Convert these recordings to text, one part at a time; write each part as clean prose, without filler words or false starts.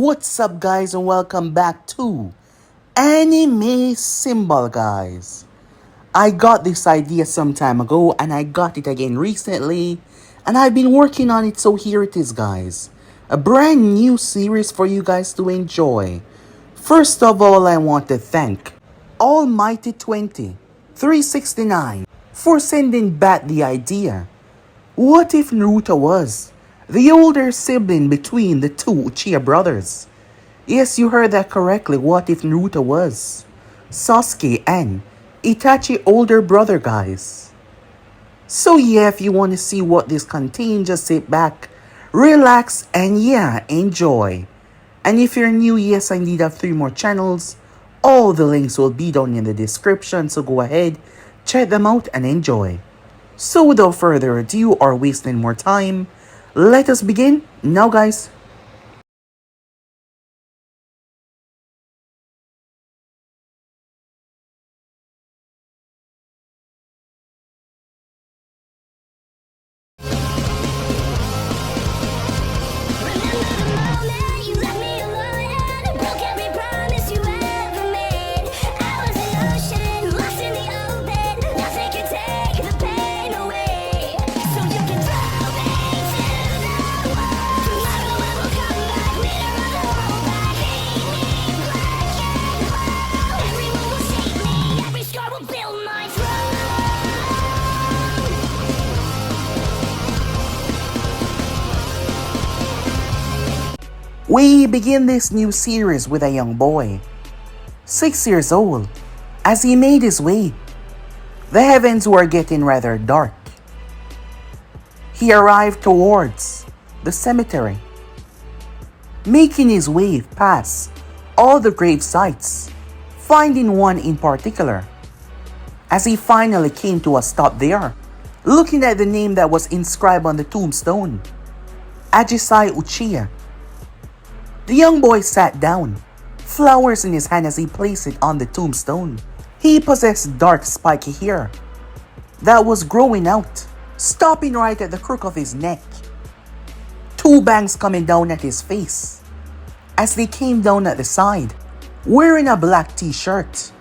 What's up, guys, and welcome back to Anime Symbol, guys. I got this idea some time ago and I got it again recently, and I've been working on it, so here it is, guys. A brand new series for you guys to enjoy. First of all, I want to thank Almighty 369 for sending back the idea. What if Naruto was the older sibling between the two Uchiha brothers? Yes, you heard that correctly. What if Nuta was Sasuke and Itachi older brother, guys? So yeah, if you want to see what this contains, just sit back, relax, and yeah, enjoy. And if you're new, yes, I indeed have 3 more channels. All the links will be down in the description, so go ahead, check them out and enjoy. So without further ado or wasting more time, let us begin now, guys. We begin this new series with a young boy, 6 years old, as he made his way. The heavens were getting rather dark. He arrived towards the cemetery, making his way past all the grave sites, finding one in particular. As he finally came to a stop there, looking at the name that was inscribed on the tombstone, Ajisai Uchiha. The young boy sat down, flowers in his hand as he placed it on the tombstone. He possessed dark spiky hair that was growing out, stopping right at the crook of his neck. 2 bangs coming down at his face as they came down at the side, wearing a black t-shirt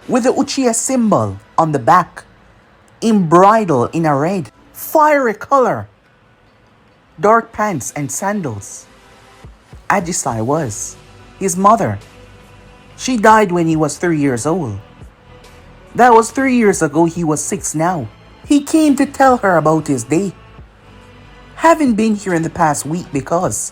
with the Uchiha symbol on the back, embroidered in a red, fiery color, dark pants and sandals. Ajisai was his mother. She died when he was 3 years old. That was 3 years ago. He was 6 now. He came to tell her about his day. Haven't been here in the past week because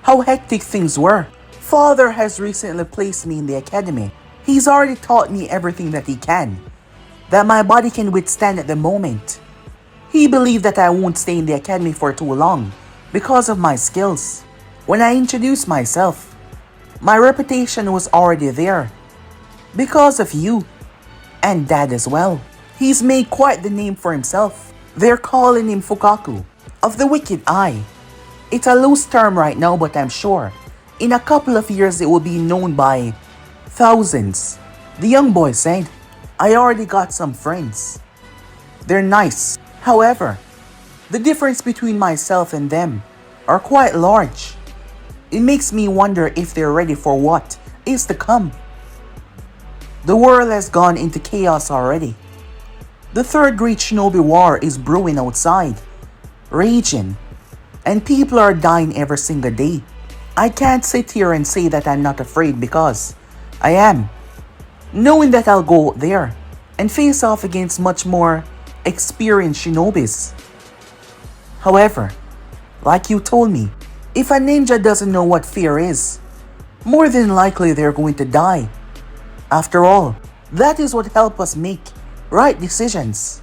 how hectic things were. Father has recently placed me in the academy. He's already taught me everything that he can, that my body can withstand at the moment. He believed that I won't stay in the academy for too long because of my skills. When I introduced myself, my reputation was already there because of you and Dad as well. He's made quite the name for himself. They're calling him Fukaku, of the Wicked Eye. It's a loose term right now, but I'm sure in a couple of years it will be known by thousands. The young boy said, I already got some friends. They're nice. However, the difference between myself and them are quite large. It makes me wonder if they're ready for what is to come. The world has gone into chaos already. The third great shinobi war is brewing outside, raging, and people are dying every single day. I can't sit here and say that I'm not afraid, because I am, knowing that I'll go there and face off against much more experienced shinobis. However, like you told me, if a ninja doesn't know what fear is, more than likely they're going to die. After all, that is what helps us make right decisions.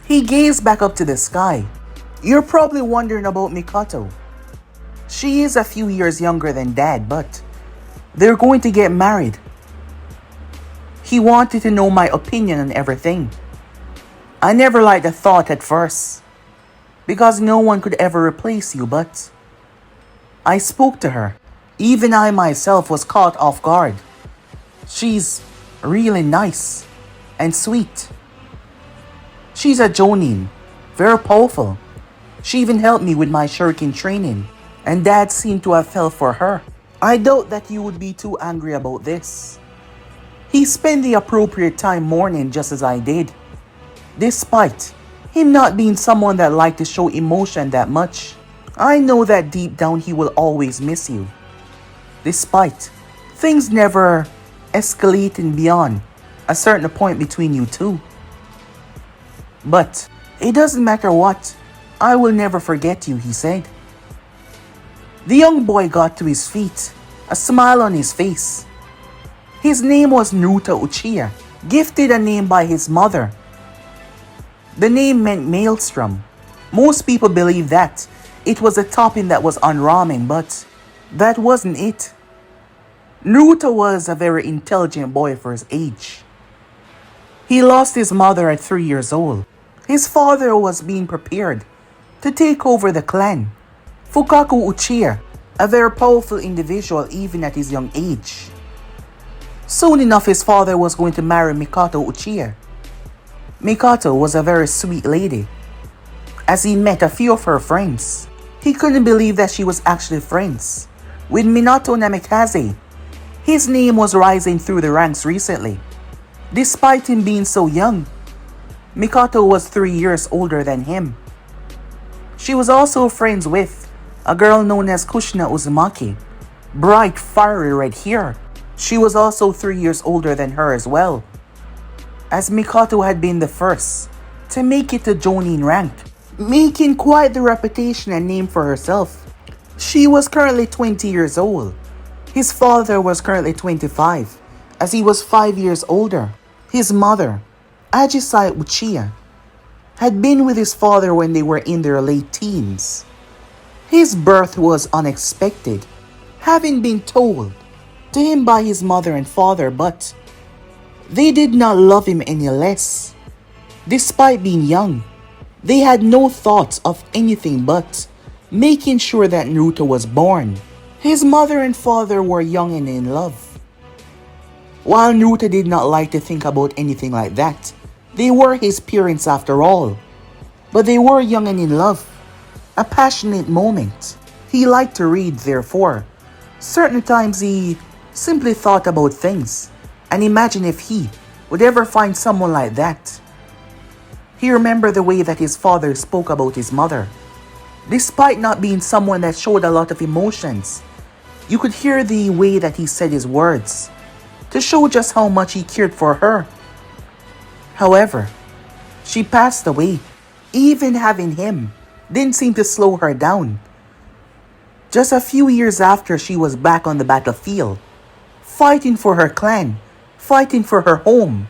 He gazed back up to the sky. You're probably wondering about Mikoto. She is a few years younger than Dad, but they're going to get married. He wanted to know my opinion on everything. I never liked the thought at first, because no one could ever replace you, but I spoke to her. Even I myself was caught off guard. She's really nice and sweet. She's a jonin, very powerful. She even helped me with my shuriken training, and Dad seemed to have fell for her. I doubt that you would be too angry about this. He spent the appropriate time mourning just as I did, despite him not being someone that liked to show emotion that much. I know that deep down he will always miss you, despite things never escalating beyond a certain point between you two. But it doesn't matter what, I will never forget you, he said. The young boy got to his feet, a smile on his face. His name was Nuta Uchiha, gifted a name by his mother. The name meant maelstrom. Most people believe that it was a topping that was on ramen, but that wasn't it. Naruto was a very intelligent boy for his age. He lost his mother at 3 years old. His father was being prepared to take over the clan. Fukaku Uchiha, a very powerful individual even at his young age. Soon enough, his father was going to marry Mikoto Uchiha. Mikoto was a very sweet lady. As he met a few of her friends, he couldn't believe that she was actually friends with Minato Namikaze. His name was rising through the ranks recently. Despite him being so young, Mikoto was 3 years older than him. She was also friends with a girl known as Kushina Uzumaki, bright fiery red hair. She was also 3 years older than her as well, as Mikoto had been the first to make it to Jonin rank, making quite the reputation and name for herself. She was currently 20 years old. His father was currently 25, as he was 5 years older. His mother, Ajisai Uchiha, had been with his father when they were in their late teens. His birth was unexpected, having been told to him by his mother and father, but they did not love him any less. Despite being young, they had no thoughts of anything but making sure that Naruto was born. His mother and father were young and in love. While Naruto did not like to think about anything like that, they were his parents after all. But they were young and in love. A passionate moment. He liked to read, therefore. Certain times he simply thought about things and imagined if he would ever find someone like that. He remembered the way that his father spoke about his mother. Despite not being someone that showed a lot of emotions, you could hear the way that he said his words to show just how much he cared for her. However, she passed away. Even having him didn't seem to slow her down. Just a few years after, she was back on the battlefield, fighting for her clan, fighting for her home.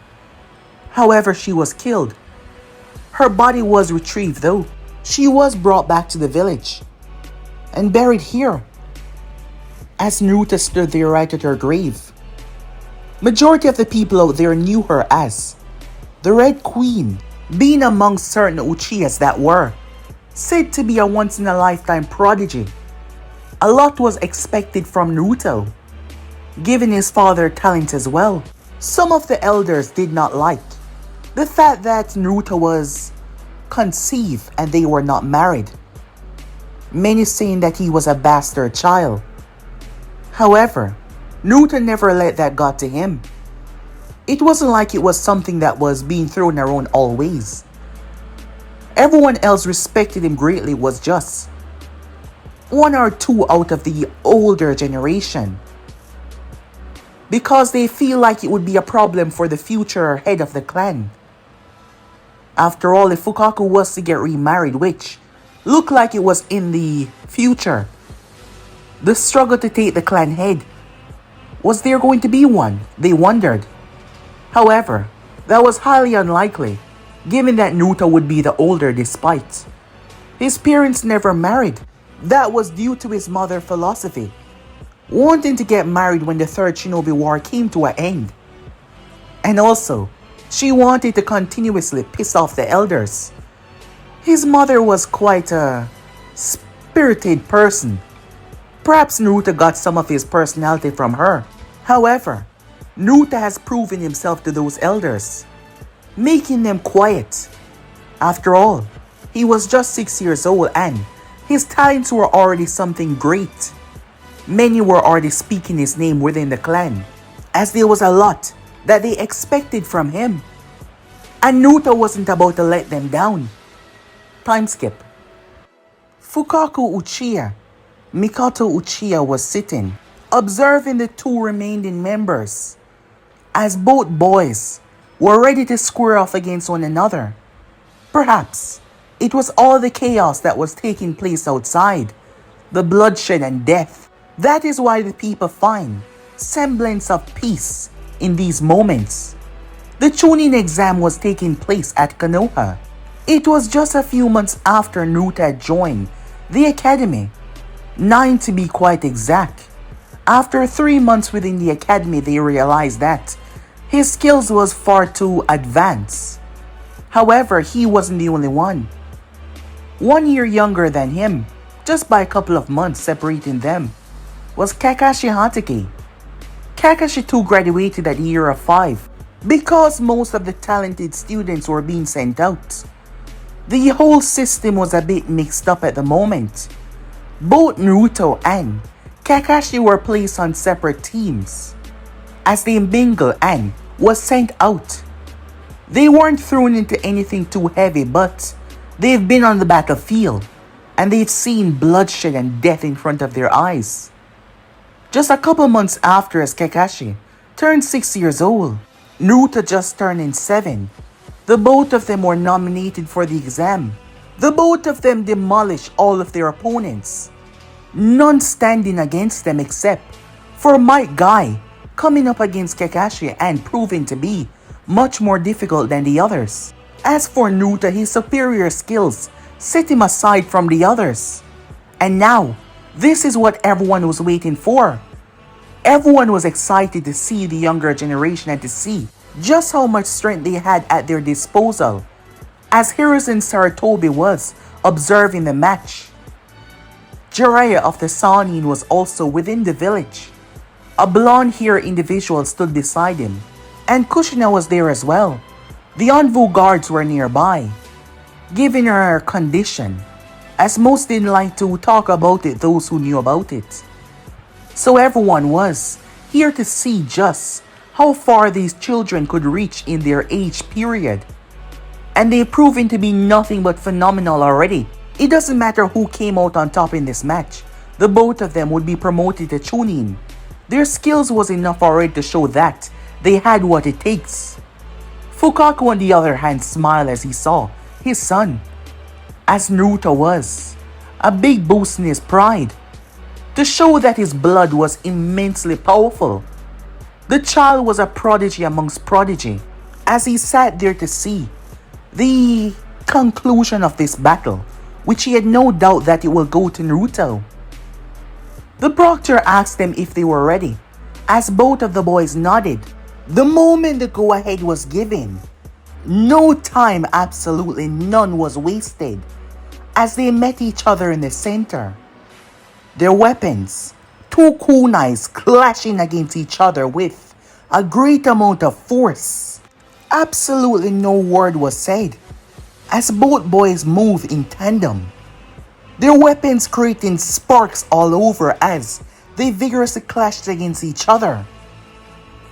However, she was killed. Her body was retrieved though. She was brought back to the village and buried here, as Naruto stood there right at her grave. Majority of the people out there knew her as the Red Queen, being amongst certain Uchihas that were said to be a once-in-a-lifetime prodigy. A lot was expected from Naruto, given his father's talent as well. Some of the elders did not like the fact that Naruto was conceived and they were not married, many saying that he was a bastard child. However, Nuta never let that got to him. It wasn't like it was something that was being thrown around always. Everyone else respected him greatly, was just one or two out of the older generation, because they feel like it would be a problem for the future head of the clan. After all, if Fukaku was to get remarried, which looked like it was in the future, the struggle to take the clan head, was there going to be one? They wondered. However, that was highly unlikely, given that Nuta would be the older despite his parents never married. That was due to his mother's philosophy, wanting to get married when the Third Shinobi War came to an end. And also, she wanted to continuously piss off the elders. His mother was quite a spirited person. Perhaps Naruto got some of his personality from her. However, Naruto has proven himself to those elders, making them quiet. After all, he was just 6 years old and his talents were already something great. Many were already speaking his name within the clan, as there was a lot that they expected from him. And Nuta wasn't about to let them down. Time skip. Fukaku Uchiha, Mikoto Uchiha was sitting, observing the two remaining members, as both boys were ready to square off against one another. Perhaps it was all the chaos that was taking place outside, the bloodshed and death. That is why the people find semblance of peace in these moments. The tuning exam was taking place at Konoha. It was just a few months after Nuta joined the academy, 9 to be quite exact. After 3 months within the academy, they realized that his skills was far too advanced. However, he wasn't the only one. 1 year younger than him, just by a couple of months separating them, was Kakashi Hatake. Kakashi too graduated at the year of 5 because most of the talented students were being sent out. The whole system was a bit mixed up at the moment. Both Naruto and Kakashi were placed on separate teams, as they mingle and was sent out. They weren't thrown into anything too heavy, but they've been on the battlefield and they've seen bloodshed and death in front of their eyes. Just a couple months after, as Kakashi turned 6 years old, Nuta just turning 7. The both of them were nominated for the exam. The both of them demolished all of their opponents, none standing against them except for Mike Guy coming up against Kakashi and proving to be much more difficult than the others. As for Nuta, his superior skills set him aside from the others. And now, this is what everyone was waiting for. Everyone was excited to see the younger generation and to see just how much strength they had at their disposal, as Hiruzen Saratobi was observing the match. Jiraiya of the Sannin was also within the village. A blonde-haired individual stood beside him, and Kushina was there as well. The Anvu guards were nearby, giving her condition, as most didn't like to talk about it, those who knew about it. So everyone was here to see just how far these children could reach in their age period. And they've proven to be nothing but phenomenal already. It doesn't matter who came out on top in this match, the both of them would be promoted to Chunin. Their skills was enough already to show that they had what it takes. Fukaku on the other hand smiled as he saw his son, as Naruto was, a big boost in his pride, to show that his blood was immensely powerful. The child was a prodigy amongst prodigy, as he sat there to see the conclusion of this battle, which he had no doubt that it will go to Naruto. The proctor asked them if they were ready, as both of the boys nodded. The moment the go-ahead was given, no time, absolutely none, was wasted, as they met each other in the center. Their weapons, two kunais clashing against each other with a great amount of force. Absolutely no word was said, as both boys moved in tandem, their weapons creating sparks all over as they vigorously clashed against each other.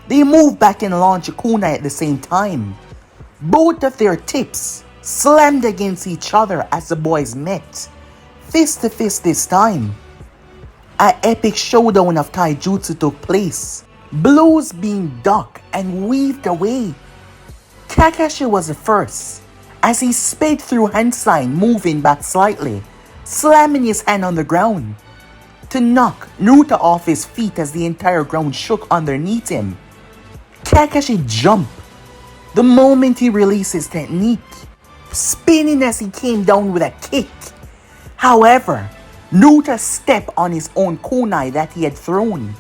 They moved back and launched a kunai at the same time. Both of their tips slammed against each other as the boys met, fist to fist this time. An epic showdown of taijutsu took place, blows being ducked and weaved away. Kakashi was the first, as he sped through hand sign, moving back slightly, slamming his hand on the ground to knock Nuta off his feet as the entire ground shook underneath him. Kakashi jumped the moment he released his technique, spinning as he came down with a kick. However, Nuta stepped on his own kunai that he had thrown,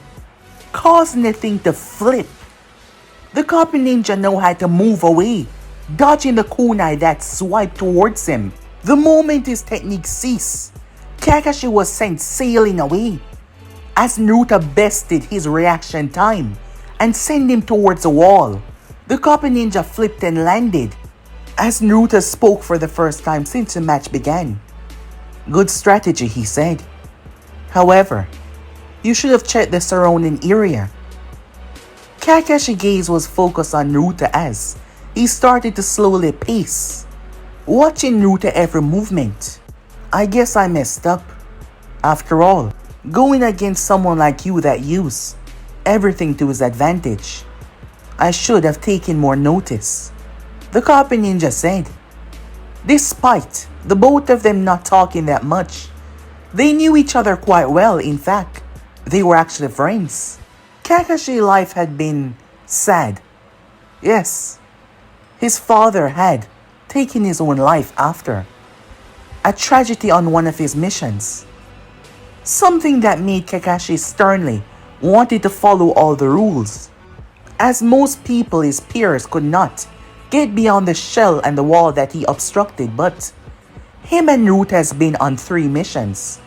causing the thing to flip. The copy ninja now had to move away, dodging the kunai that swiped towards him. The moment his technique ceased, Kakashi was sent sailing away, as Naruto bested his reaction time and sent him towards the wall. The copy ninja flipped and landed, as Naruto spoke for the first time since the match began. "Good strategy," he said. However, You should have checked the surrounding area. Kakashi's gaze was focused on Nuta as he started to slowly pace, watching Nuta every movement. I guess I messed up. After all, going against someone like you that used everything to his advantage, I should have taken more notice, the copy ninja said. Despite the both of them not talking that much, they knew each other quite well. In fact, they were actually friends. Kakashi's life had been sad. Yes, his father had taken his own life after a tragedy on one of his missions. Something that made Kakashi sternly wanted to follow all the rules, as most people his peers could not get beyond the shell and the wall that he obstructed. But him and Nuta has been on 3 missions,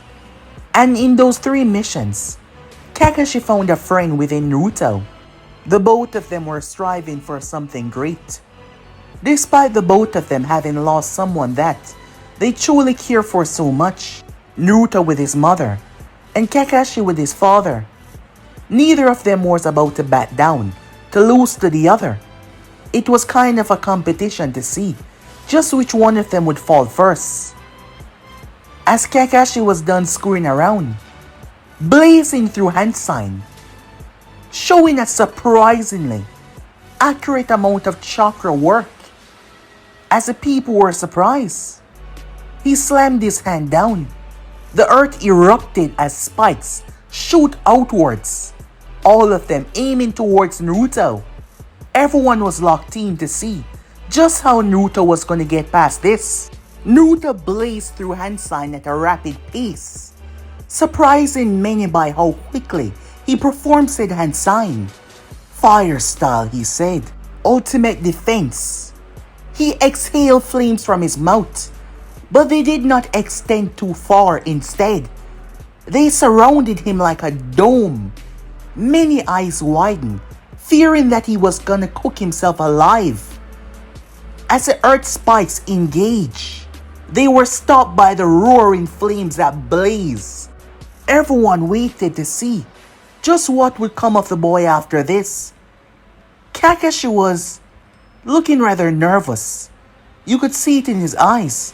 and in those 3 missions, Kakashi found a friend within Naruto. The both of them were striving for something great. Despite the both of them having lost someone that they truly care for so much, Naruto with his mother and Kakashi with his father, neither of them was about to back down to lose to the other. It was kind of a competition to see just which one of them would fall first. As Kakashi was done screwing around, blazing through hand sign, showing a surprisingly accurate amount of chakra work, as the people were surprised, he slammed his hand down. The earth erupted as spikes shoot outwards, all of them aiming towards Naruto. Everyone was locked in to see just how Naruto was going to get past this. Nuta blazed through hand sign at a rapid pace, surprising many by how quickly he performed said hand sign. Fire style, he said. Ultimate defense. He exhaled flames from his mouth, but they did not extend too far. Instead, they surrounded him like a dome. Many eyes widened, fearing that he was gonna cook himself alive. As the earth spikes engage, they were stopped by the roaring flames that blaze. Everyone waited to see just what would come of the boy after this. Kakashi was looking rather nervous. You could see it in his eyes.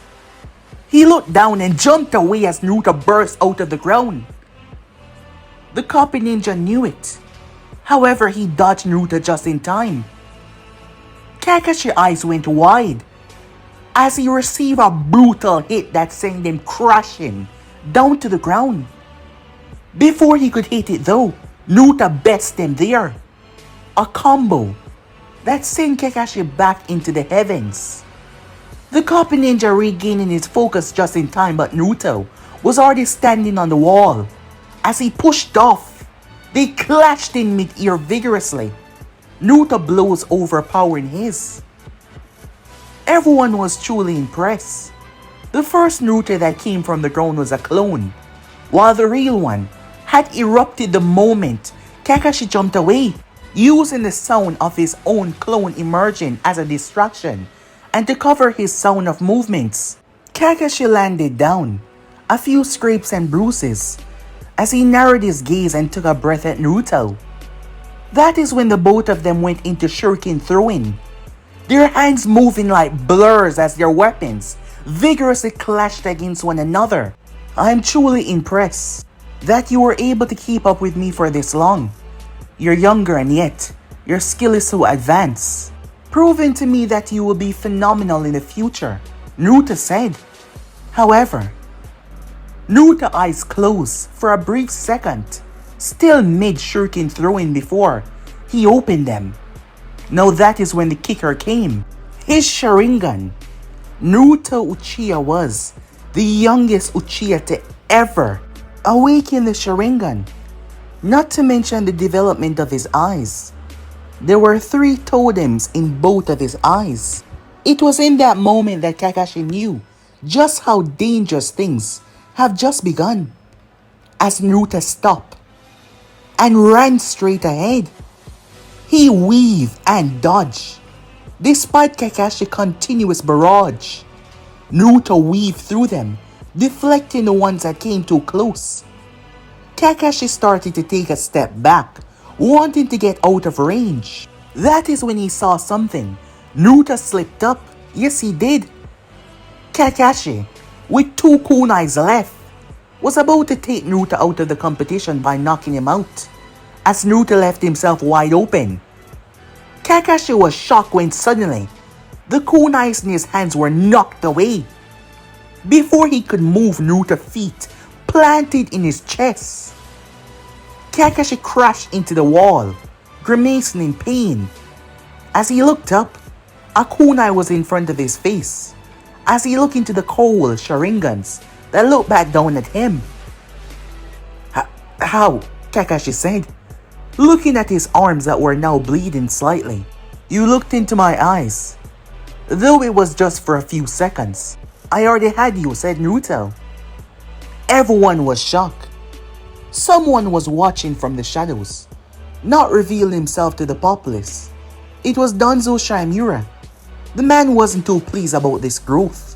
He looked down and jumped away as Nuta burst out of the ground. The copy ninja knew it. However, he dodged Nuta just in time. Kakashi's eyes went wide as he received a brutal hit that sent him crashing down to the ground. Before he could hit it though, Nuta bested him there. A combo that sent Kakashi back into the heavens. The copy ninja regaining his focus just in time, but Naruto was already standing on the wall. As he pushed off, they clashed in mid-air vigorously. Nuta blows overpowering his. Everyone was truly impressed. The first Nuta that came from the ground was a clone, while the real one had erupted the moment Kakashi jumped away, using the sound of his own clone emerging as a distraction and to cover his sound of movements. Kakashi landed down, a few scrapes and bruises, as he narrowed his gaze and took a breath at Naruto. That is when the both of them went into shuriken throwing, their hands moving like blurs as their weapons vigorously clashed against one another. I am truly impressed that you were able to keep up with me for this long. You're younger and yet your skill is so advanced, proving to me that you will be phenomenal in the future, Nuta said. However, Nuta eyes closed for a brief second, still mid-shuriken throwing before he opened them. Now that is when the kicker came. His Sharingan. Naruto Uchiha was the youngest Uchiha to ever awaken the Sharingan. Not to mention the development of his eyes. There were 3 totems in both of his eyes. It was in that moment that Kakashi knew just how dangerous things have just begun. As Naruto stopped and ran straight ahead, he weaved and dodged. Despite Kakashi's continuous barrage, Naruto weaved through them, deflecting the ones that came too close. Kakashi started to take a step back, wanting to get out of range. That is when he saw something. Nuta slipped up. Yes, he did. Kakashi, with 2 kunais left, was about to take Nuta out of the competition by knocking him out, as Nuta left himself wide open. Kakashi was shocked when suddenly, the kunais in his hands were knocked away. Before he could move, Nuta's feet planted in his chest. Kakashi crashed into the wall, grimacing in pain. As he looked up, a kunai was in front of his face. As he looked into the cold Sharingans that looked back down at him. How? Kakashi said, looking at his arms that were now bleeding slightly. You looked into my eyes. Though it was just for a few seconds. I already had you, said Naruto. Everyone was shocked. Someone was watching from the shadows, not revealing himself to the populace. It was Danzo Shimura. The man wasn't too pleased about this growth.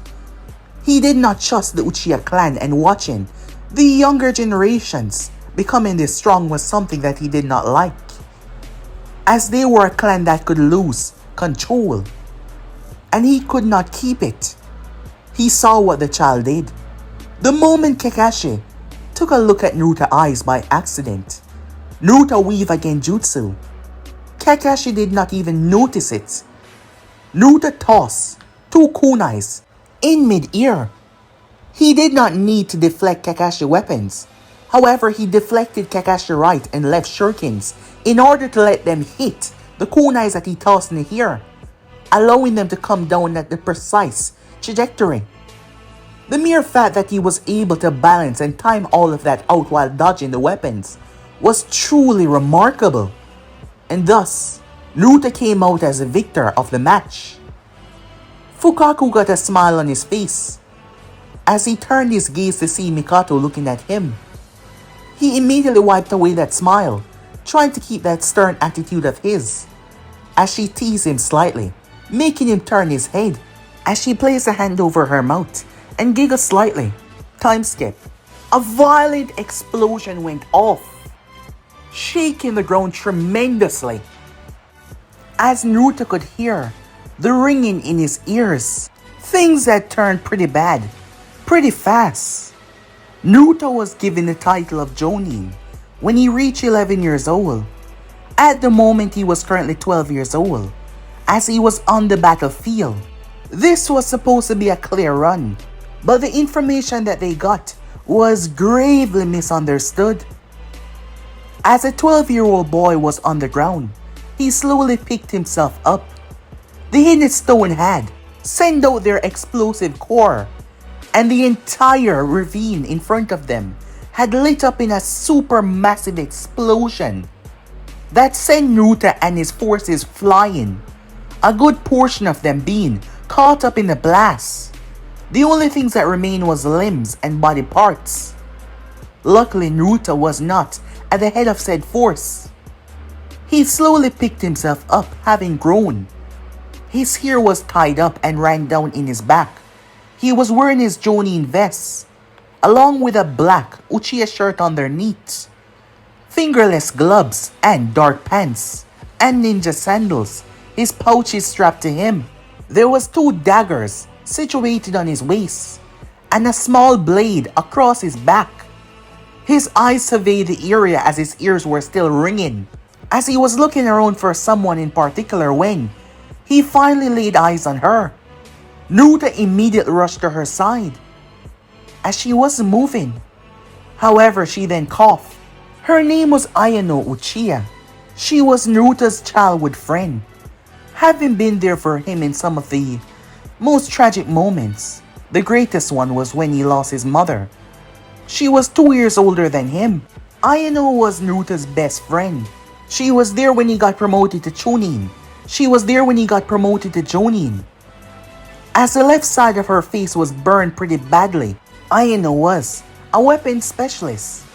He did not trust the Uchiha clan, and watching the younger generations becoming this strong was something that he did not like, as they were a clan that could lose control, and he could not keep it. He saw what the child did. The moment Kakashi took a look at Nuta's eyes by accident, Nuta weaved a genjutsu. Kakashi did not even notice it. Nuta tossed 2 kunais in mid-air. He did not need to deflect Kakashi's weapons. However, he deflected Kakashi's right and left shurikens in order to let them hit the kunais that he tossed in the air, allowing them to come down at the precise trajectory. The mere fact that he was able to balance and time all of that out while dodging the weapons was truly remarkable. And thus, Nuta came out as a victor of the match. Fukaku got a smile on his face as he turned his gaze to see Mikoto looking at him. He immediately wiped away that smile, trying to keep that stern attitude of his, as she teased him slightly, making him turn his head as she placed a hand over her mouth and giggled slightly. Time skip. A violent explosion went off, shaking the ground tremendously, as Naruto could hear the ringing in his ears. Things had turned pretty bad, pretty fast. Nuta was given the title of Jonin when he reached 11 years old. At the moment, he was currently 12 years old, as he was on the battlefield. This was supposed to be a clear run, but the information that they got was gravely misunderstood. As a 12-year-old boy was on the ground, he slowly picked himself up. The hidden stone had sent out their explosive core, and the entire ravine in front of them had lit up in a supermassive explosion that sent Nuta and his forces flying, a good portion of them being caught up in the blast. The only things that remained was limbs and body parts. Luckily, Nuta was not at the head of said force. He slowly picked himself up, having grown. His hair was tied up and ran down in his back. He was wearing his Jonin vest, along with a black Uchiha shirt underneath, fingerless gloves and dark pants, and ninja sandals. His pouches strapped to him. There was 2 daggers situated on his waist, and a small blade across his back. His eyes surveyed the area as his ears were still ringing, as he was looking around for someone in particular when he finally laid eyes on her. Nuta immediately rushed to her side as she wasn't moving. However, she then coughed. Her name was Ayano Uchiha. She was Naruta's childhood friend, having been there for him in some of the most tragic moments. The greatest one was when he lost his mother. She was 2 years older than him. Ayano was Naruta's best friend. She was there when he got promoted to Chunin. She was there when he got promoted to Jonin. As the left side of her face was burned pretty badly, Ayano was a weapon specialist.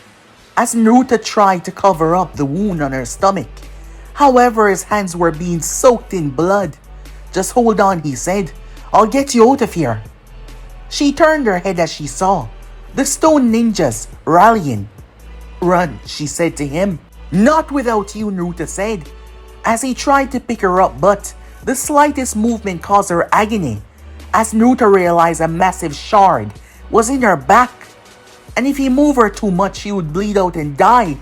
As Naruto tried to cover up the wound on her stomach, however, his hands were being soaked in blood. Just hold on, he said. I'll get you out of here. She turned her head as she saw the stone ninjas rallying. "Run," she said to him. "Not without you," Nuta said, as he tried to pick her up, but the slightest movement caused her agony, as Nuta realized a massive shard was in her back, and if he moved her too much, she would bleed out and die.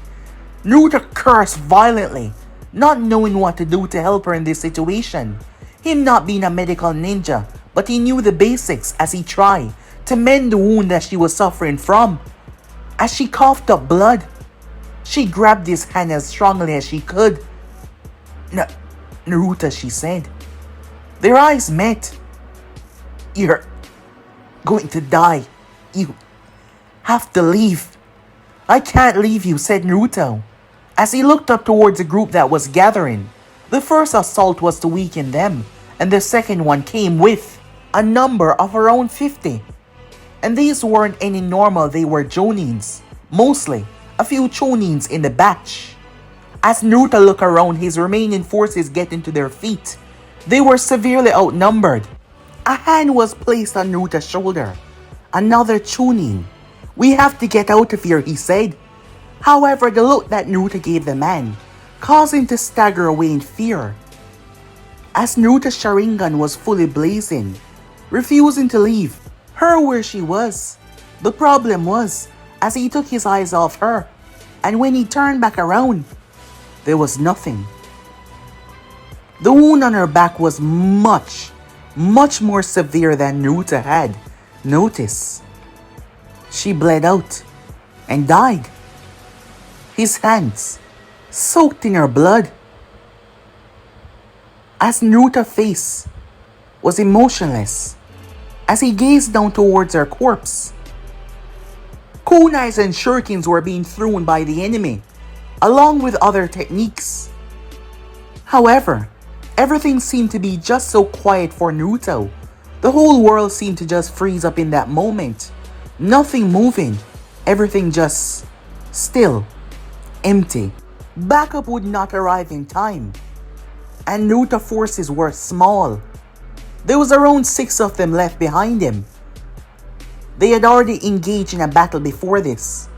Nuta cursed violently, not knowing what to do to help her in this situation. Him not being a medical ninja, but he knew the basics as he tried to mend the wound that she was suffering from. As she coughed up blood, she grabbed his hand as strongly as she could. Naruto, she said. Their eyes met. "You're going to die. You have to leave." "I can't leave you," said Naruto, as he looked up towards the group that was gathering. The first assault was to weaken them, and the second one came with a number of around 50. And these weren't any normal, they were Jonins, mostly a few Chonins in the batch. As Nuta looked around, his remaining forces getting to their feet. They were severely outnumbered. A hand was placed on Nuta's shoulder. Another Chunin. "We have to get out of here," he said. However, the look that Nuta gave the man caused him to stagger away in fear. As Nuta's Sharingan was fully blazing, refusing to leave her where she was. The problem was, as he took his eyes off her, and when he turned back around, there was nothing. The wound on her back was much more severe than Nuta had noticed. She bled out and died. His hands soaked in her blood. As Nuta's face was emotionless as he gazed down towards her corpse. Kunais and shurikens were being thrown by the enemy, along with other techniques. However, everything seemed to be just so quiet for Naruto. The whole world seemed to just freeze up in that moment. Nothing moving, everything just still, empty. Backup would not arrive in time, and Naruto's forces were small. There was around 6 of them left behind him. They had already engaged in a battle before this.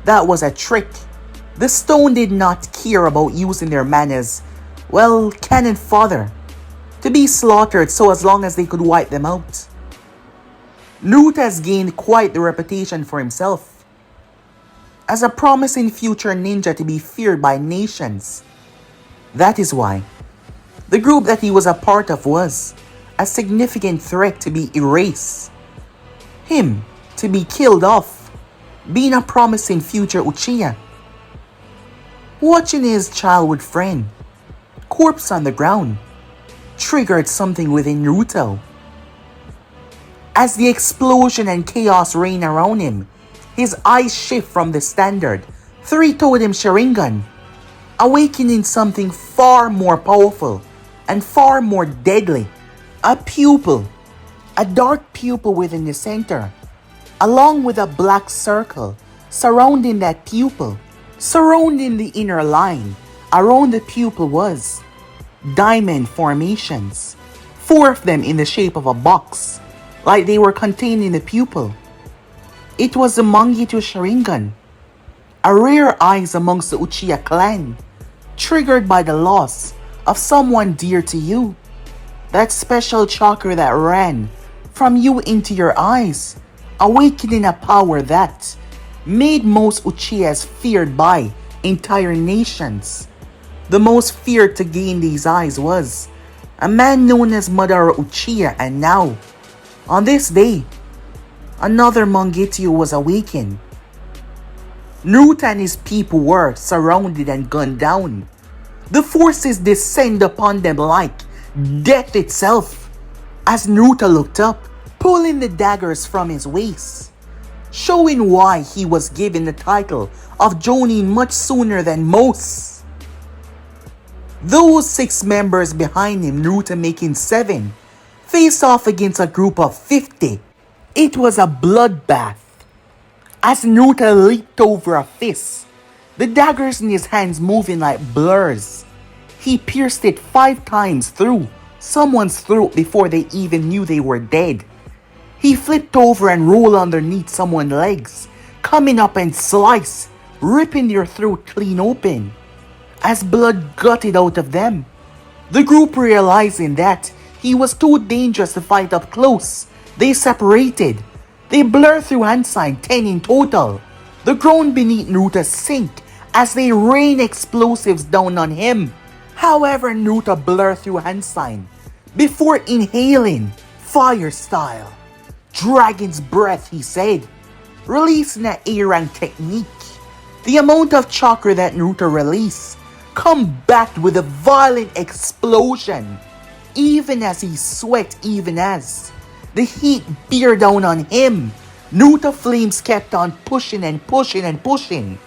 That was a trick. The stone did not care about using their man as, well, cannon fodder to be slaughtered, so as long as they could wipe them out. Nuta has gained quite the reputation for himself as a promising future ninja to be feared by nations. That is why the group that he was a part of was a significant threat to be erased. Him to be killed off, being a promising future Uchiha. Watching his childhood friend, corpse on the ground, triggered something within Naruto. As the explosion and chaos reign around him, his eyes shift from the standard 3-totem Sharingan, awakening something far more powerful and far more deadly. A pupil, a dark pupil within the center, along with a black circle surrounding that pupil. Surrounding the inner line around the pupil was diamond formations, 4 of them in the shape of a box, like they were contained in the pupil. It was the Mangekyo Sharingan, a rare eyes amongst the Uchiha clan, triggered by the loss of someone dear to you. That special chakra that ran from you into your eyes, awakening a power that made most Uchihas feared by entire nations. The most feared to gain these eyes was a man known as Madara Uchiha, and now, on this day, another Mangekyo was awakened. Nuta and his people were surrounded and gunned down. The forces descend upon them like death itself. As Nuta looked up, pulling the daggers from his waist, showing why he was given the title of Jonin much sooner than most. Those 6 members behind him, Naruto making 7, faced off against a group of 50. It was a bloodbath. As Nuta leaped over a fist, the daggers in his hands moving like blurs. He pierced it 5 times through someone's throat before they even knew they were dead. He flipped over and rolled underneath someone's legs, coming up and sliced ripping their throat clean open as blood gutted out of them. The group, realizing that he was too dangerous to fight up close, they separated. They blur through hand sign, 10 in total. The ground beneath Nuta sink as they rain explosives down on him. However, Nuta blur through hand sign before inhaling fire style. Dragon's breath, he said, releasing an A-rank technique. The amount of chakra that Nuta released combated with a violent explosion, even as he sweat, even as the heat bear down on him. Nuta flames kept on pushing and pushing and pushing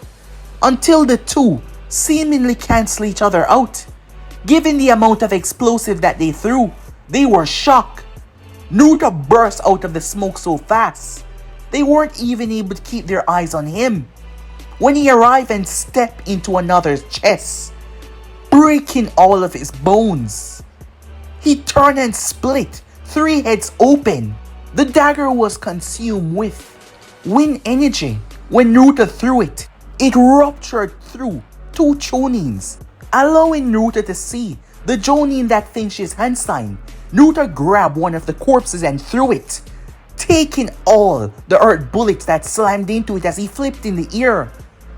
until the two seemingly cancel each other out. Given the amount of explosive that they threw, they were shocked. Nuta burst out of the smoke so fast, they weren't even able to keep their eyes on him. When he arrived and stepped into another's chest, breaking all of his bones, he turned and split, 3 heads open. The dagger was consumed with wind energy. When Nuta threw it, it ruptured through 2 chonins, allowing Nuta to see the jonin that finished his hand sign. Nuta grabbed one of the corpses and threw it, taking all the earth bullets that slammed into it as he flipped in the air,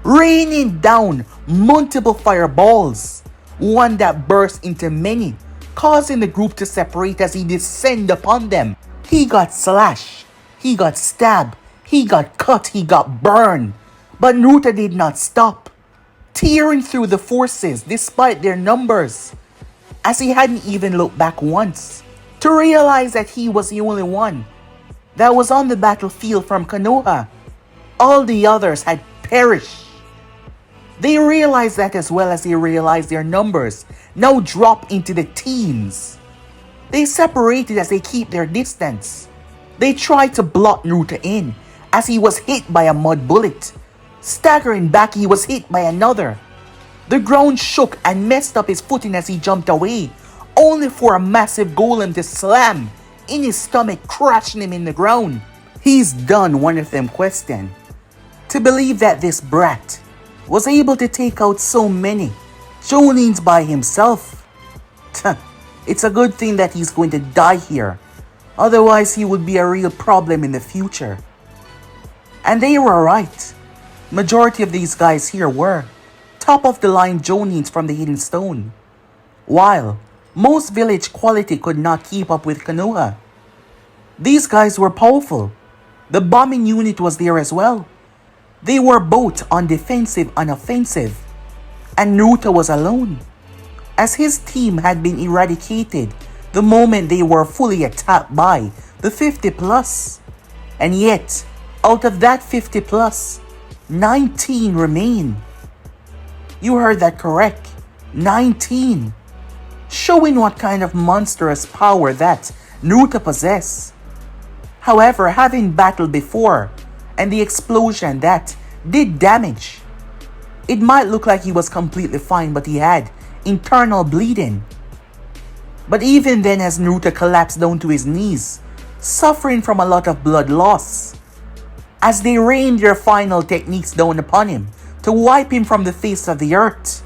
raining down multiple fireballs, one that burst into many, causing the group to separate as he descended upon them. He got slashed, he got stabbed, he got cut, he got burned, but Nuta did not stop, tearing through the forces despite their numbers, as he hadn't even looked back once to realize that he was the only one that was on the battlefield from Konoha. All the others had perished. They realized that as well as they realized their numbers now drop into the teens. They separated as they keep their distance. They tried to block Nuta in as he was hit by a mud bullet. Staggering back, he was hit by another. The ground shook and messed up his footing as he jumped away, only for a massive golem to slam in his stomach, crashing him in the ground. He's done, one of them questioned. To believe that this brat was able to take out so many Jonins by himself. It's a good thing that he's going to die here. Otherwise, he would be a real problem in the future. And they were right. Majority of these guys here were top of the line Jonins from the Hidden Stone, while most village quality could not keep up with Konoha. These guys were powerful. The bombing unit was there as well. They were both on defensive and offensive, and Nuta was alone, as his team had been eradicated the moment they were fully attacked by the 50 plus. And yet, out of that 50 plus, 19 remain. You heard that correct, 19. Showing what kind of monstrous power that Nuta possessed. However, having battled before, and the explosion that did damage, it might look like he was completely fine, but he had internal bleeding. But even then, as Nuta collapsed down to his knees, suffering from a lot of blood loss, as they rained their final techniques down upon him to wipe him from the face of the earth,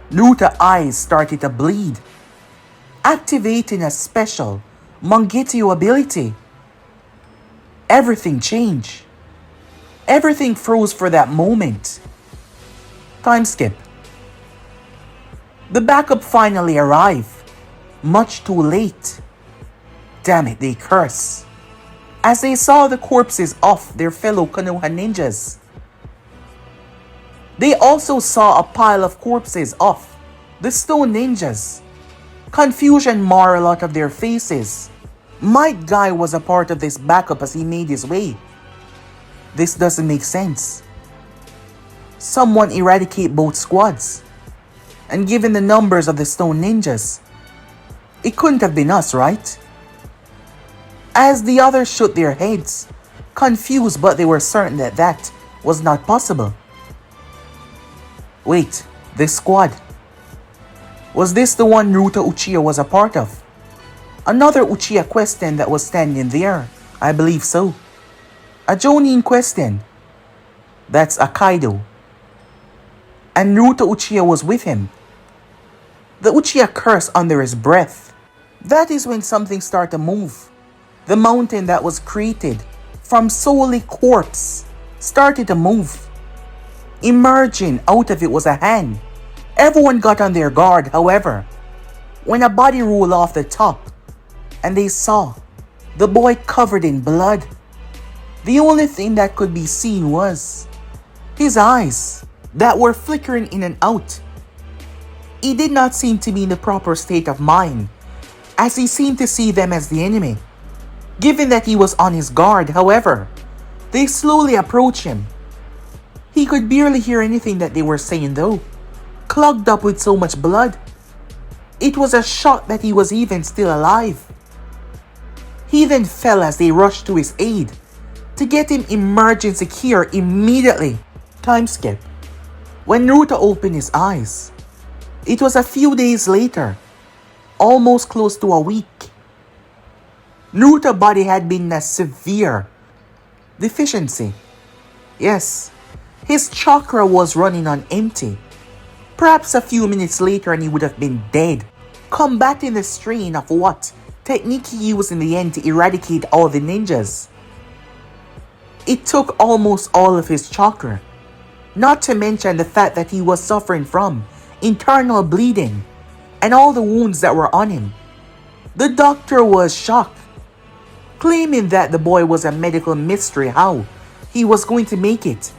Nuta's eyes started to bleed, activating a special Mangekyou ability. Everything changed. Everything froze for that moment. Time skip. The backup finally arrived. Much too late. Damn it, they curse, as they saw the corpses of their fellow Konoha ninjas. They also saw a pile of corpses of the stone ninjas. Confusion marred a lot of their faces. Might Guy was a part of this backup as he made his way. This doesn't make sense. Someone eradicate both squads. And given the numbers of the stone ninjas, it couldn't have been us, right? As the others shook their heads, confused, but they were certain that that was not possible. Wait, this squad. Was this the one Naruto Uchiha was a part of? Another Uchiha question that was standing there. I believe so. A Jonin question. That's a Kaido. and Naruto Uchiha was with him. The Uchiha cursed under his breath. That is when something started to move. The mountain that was created from solely corpse started to move. Emerging out of it was a hand. Everyone got on their guard, however, when a body rolled off the top and they saw the boy covered in blood. The only thing that could be seen was his eyes that were flickering in and out. He did not seem to be in the proper state of mind, as he seemed to see them as the enemy. Given that he was on his guard, however, they slowly approached him. He could barely hear anything that they were saying though, clogged up with so much blood. It was a shock that he was even still alive. He then fell as they rushed to his aid to get him emergency care immediately. Time skip. When Naruto opened his eyes, it was a few days later, almost close to a week. Naruto's body had been in a severe deficiency. Yes, his chakra was running on empty. Perhaps a few minutes later and he would have been dead, combating the strain of what technique he used in the end to eradicate all the ninjas. It took almost all of his chakra, not to mention the fact that he was suffering from internal bleeding and all the wounds that were on him. The doctor was shocked, claiming that the boy was a medical mystery how he was going to make it,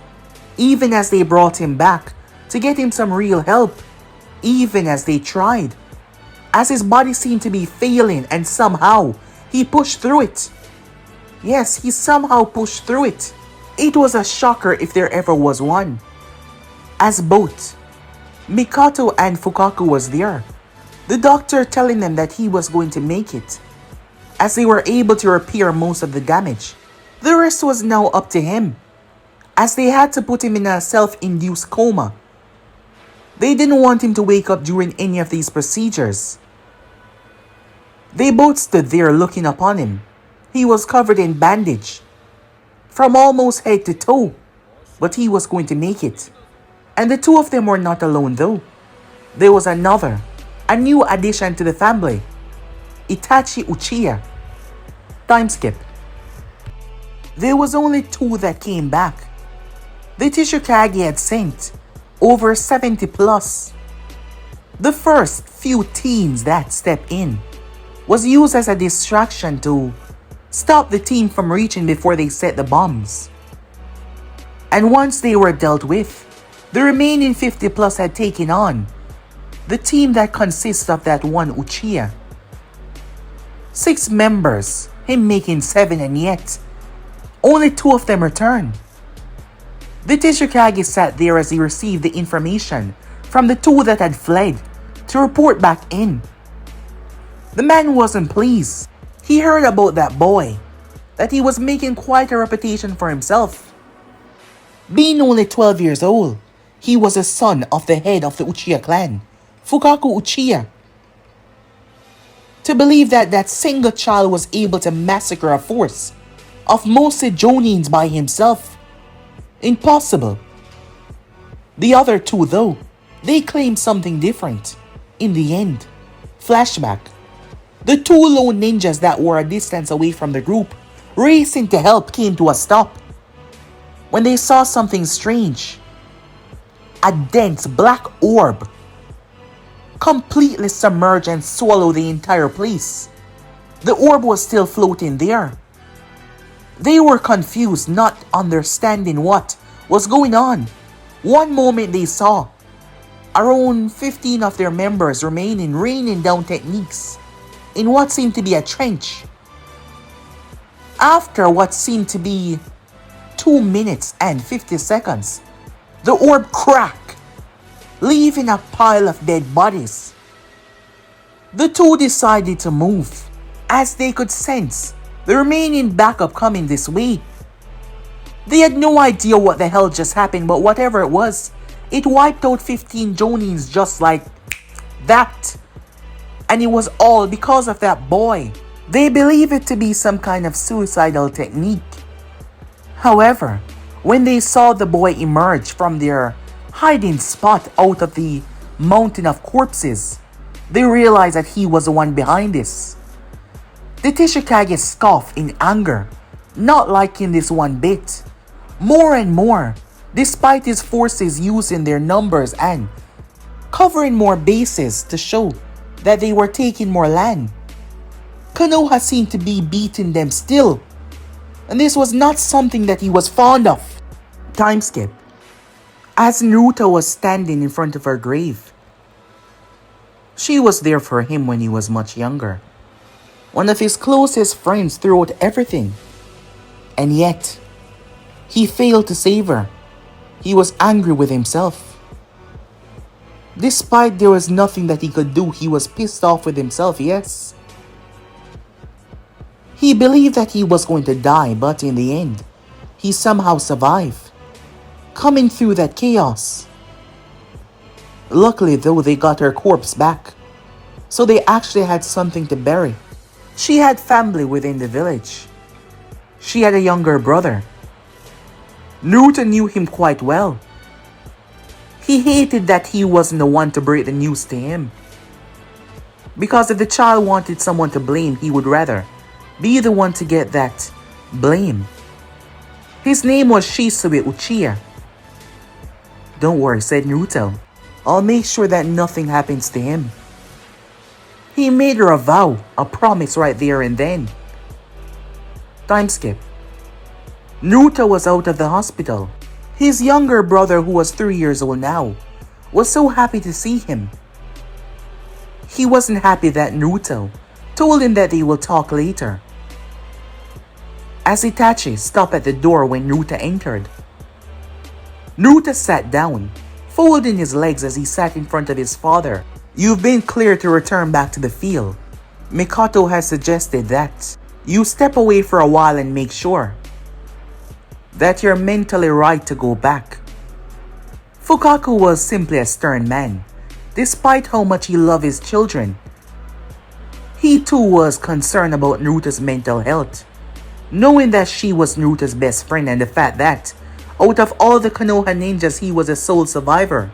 even as they brought him back to get him some real help, even as they tried, as his body seemed to be failing and somehow he pushed through it. Yes, he somehow pushed through it. It was a shocker if there ever was one, as both Mikoto and Fukaku was there, the doctor telling them that he was going to make it, as they were able to repair most of the damage. The rest was now up to him, as they had to put him in a self-induced coma. They didn't want him to wake up during any of these procedures. They both stood there looking upon him. He was covered in bandage from almost head to toe, but he was going to make it. And the two of them were not alone though. There was another, a new addition to the family, Itachi Uchiha. Time skip. There was only two that came back. The Tsuchikage had sent over 70 plus. The first few teens that stepped in was used as a distraction to stop the team from reaching before they set the bombs. And once they were dealt with, the remaining 50 plus had taken on the team that consists of that one Uchiha. 6 members, him making 7, and yet only 2 of them returned. The Tsuchikage sat there as he received the information from the 2 that had fled to report back in. The man wasn't pleased. He heard about that boy, that he was making quite a reputation for himself. Being only 12 years old, he was a son of the head of the Uchiha clan, Fukaku Uchiha. To believe that that single child was able to massacre a force of mostly Jonins by himself, impossible. The other 2 though, they claimed something different. In the end, flashback. The 2 lone ninjas that were a distance away from the group, racing to help, came to a stop when they saw something strange. A dense black orb completely submerge and swallow the entire place. The orb was still floating there. They were confused, not understanding what was going on. One moment they saw around 15 of their members raining down techniques in what seemed to be a trench. After what seemed to be 2 minutes and 50 seconds, the orb cracked, leaving a pile of dead bodies. The 2 decided to move, as they could sense the remaining backup coming this way. They had no idea what the hell just happened, but whatever it was, it wiped out 15 Jonins just like that. And it was all because of that boy. They believe it to be some kind of suicidal technique. However, when they saw the boy emerge from their hiding spot out of the mountain of corpses. They realized that he was the one behind this. The Teshikage scoffed in anger, not liking this one bit. More and more, despite his forces using their numbers and covering more bases to show that they were taking more land, Konoha seemed to be beating them still, and this was not something that he was fond of. Time skip. As Nuta was standing in front of her grave, she was there for him when he was much younger. One of his closest friends throughout everything. And yet, he failed to save her. He was angry with himself. Despite there was nothing that he could do, he was pissed off with himself, yes. He believed that he was going to die, but in the end, he somehow survived, coming through that chaos. Luckily though, they got her corpse back, so they actually had something to bury. She had family within the village. She had a younger brother. Nuta knew him quite well. He hated that he wasn't the one to break the news to him. Because if the child wanted someone to blame, he would rather be the one to get that blame. His name was Shisui Uchiha. Don't worry, said Naruto. I'll make sure that nothing happens to him. He made her a vow, a promise right there and then. Time skip. Nuta was out of the hospital. His younger brother, who was 3 years old now, was so happy to see him. He wasn't happy that Naruto told him that they will talk later. As Itachi stopped at the door when Nuta entered, Nuta sat down, folding his legs as he sat in front of his father. You've been cleared to return back to the field. Mikoto has suggested that you step away for a while and make sure that you're mentally right to go back. Fukaku was simply a stern man. Despite how much he loved his children, he too was concerned about Naruta's mental health, knowing that she was Naruta's best friend and the fact that out of all the Konoha ninjas, he was a sole survivor.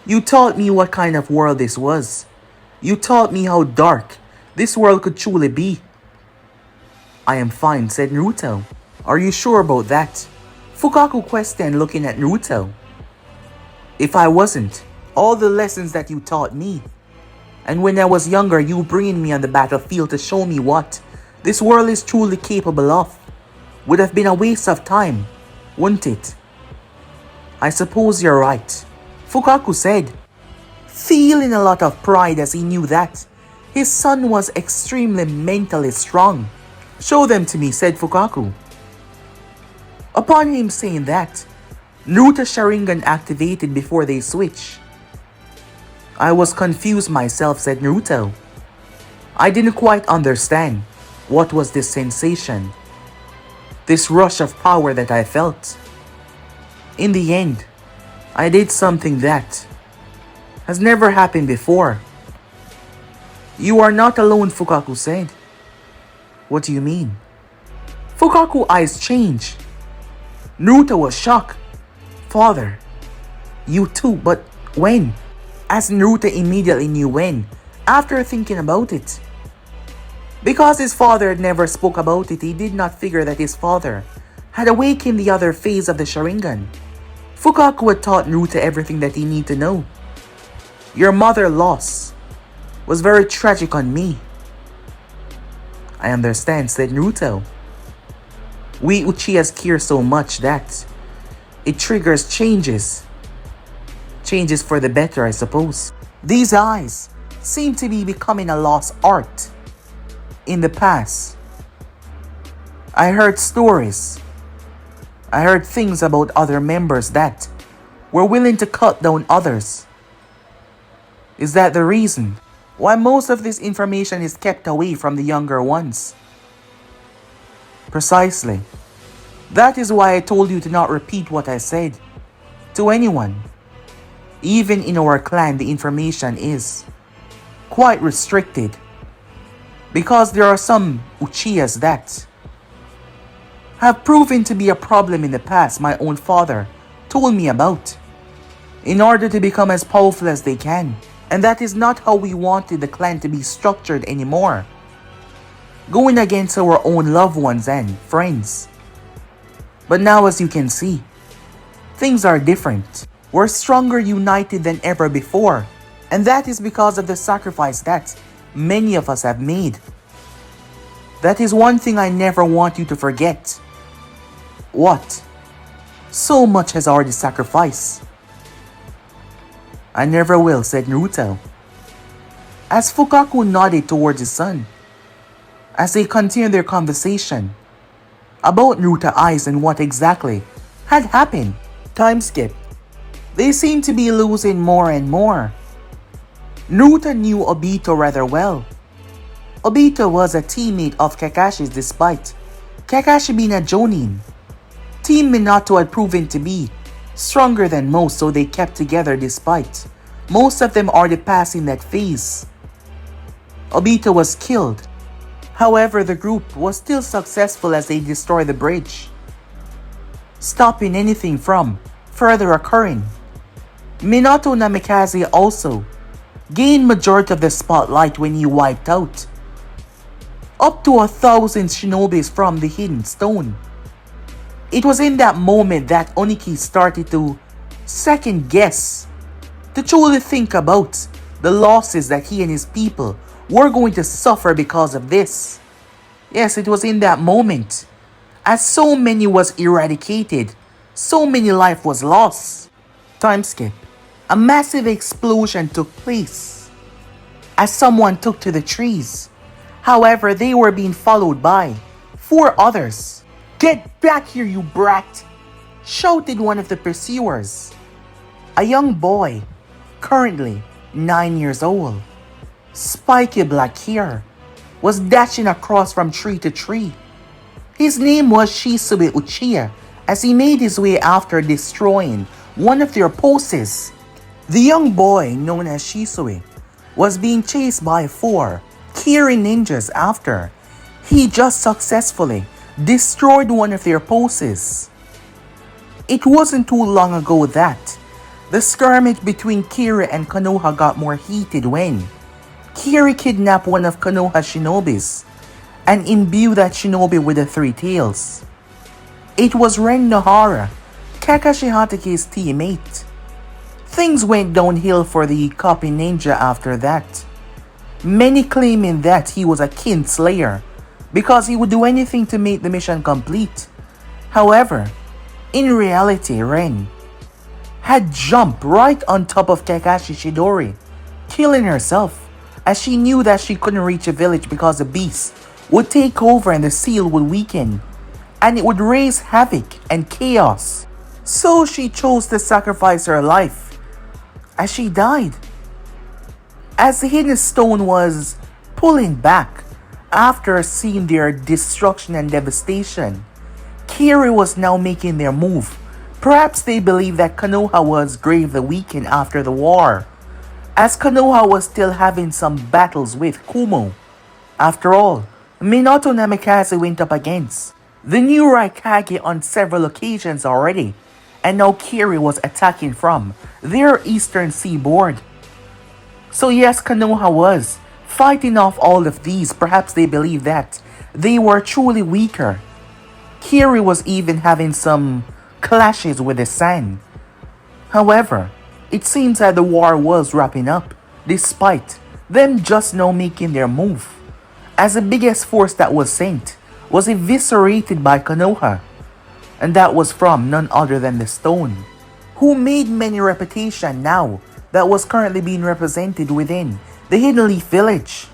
You taught me what kind of world this was. You taught me how dark this world could truly be. I am fine, said Naruto. Are you sure about that? Fukaku questioned, looking at Naruto. If I wasn't, all the lessons that you taught me, and when I was younger, you bringing me on the battlefield to show me what this world is truly capable of, would have been a waste of time, wouldn't it? I suppose you're right, Fukaku said, feeling a lot of pride as he knew that his son was extremely mentally strong. Show them to me, said Fukaku. Upon him saying that, Nuta's Sharingan activated before they switch. I was confused myself, said Naruto. I didn't quite understand what was this sensation, this rush of power that I felt. In the end, I did something that has never happened before. You are not alone, Fukaku said. What do you mean? Fukaku's eyes changed. Nuta was shocked. Father, you too, but when? As Naruto immediately knew when, after thinking about it. Because his father had never spoke about it, he did not figure that his father had awakened the other phase of the Sharingan. Fukaku had taught Naruto everything that he needed to know. Your mother's loss was very tragic on me. I understand, said Naruto. We Uchihas care so much that it triggers changes. Changes for the better, I suppose. These eyes seem to be becoming a lost art. In the past, I heard stories. I heard things about other members that were willing to cut down others. Is that the reason why most of this information is kept away from the younger ones? Precisely. That is why I told you to not repeat what I said to anyone. Even in our clan, the information is quite restricted, because there are some Uchihas that have proven to be a problem in the past. My own father told me about, in order to become as powerful as they can. And that is not how we wanted the clan to be structured anymore. Going against our own loved ones and friends. But now, as you can see, things are different. We're stronger united than ever before. And that is because of the sacrifice that many of us have made. That is one thing I never want you to forget. What? So much has already sacrificed. I never will, said Naruto, as Fukaku nodded towards his son, as they continued their conversation about Nuta eyes and what exactly had happened. Time skip. They seemed to be losing more and more. Nuta knew Obito rather well. Obito was a teammate of Kakashi's despite Kakashi being a Jonin. Team Minato had proven to be stronger than most, so they kept together despite most of them already passing that phase. Obito was killed. However, the group was still successful as they destroyed the bridge, stopping anything from further occurring. Minato Namikaze also gained majority of the spotlight when he wiped out up to 1,000 shinobis from the Hidden Stone. It was in that moment that Oniki started to second guess, to truly think about the losses that he and his people were going to suffer because of this. Yes, it was in that moment, as so many was eradicated, so many life was lost. Time skip. A massive explosion took place as someone took to the trees. However, they were being followed by 4 others. Get back here, you brat! Shouted one of the pursuers. A young boy, currently 9 years old, spiky black hair, was dashing across from tree to tree. His name was Shisui Uchiha, as he made his way after destroying one of their poses. The young boy, known as Shisui, was being chased by 4 Kiri ninjas after he just successfully destroyed one of their poses. It wasn't too long ago that the skirmish between Kiri and Konoha got more heated when Kiri kidnapped one of Konoha's shinobis and imbued that shinobi with the 3 tails. It was Ren Nohara, Kakashi Hatake's teammate. Things went downhill for the copy ninja after that, many claiming that he was a kin slayer because he would do anything to make the mission complete. However, in reality, Ren had jumped right on top of Kakashi Shidori, killing herself, as she knew that she couldn't reach a village because the beast would take over and the seal would weaken, and it would raise havoc and chaos. So she chose to sacrifice her life, as she died. As the Hidden Stone was pulling back after seeing their destruction and devastation, Kiri was now making their move. Perhaps they believed that Konoha was gravely weakened after the war, as Konoha was still having some battles with Kumo. After all, Minato Namikaze went up against the new Raikage on several occasions already, and now Kiri was attacking from their eastern seaboard. So yes, Konoha was fighting off all of these. Perhaps they believed that they were truly weaker. Kiri was even having some clashes with the San. However, it seems that the war was wrapping up, despite them just now making their move, as the biggest force that was sent was eviscerated by Konoha, and that was from none other than the Stone, who made many reputation now that was currently being represented within the Hidden Leaf Village.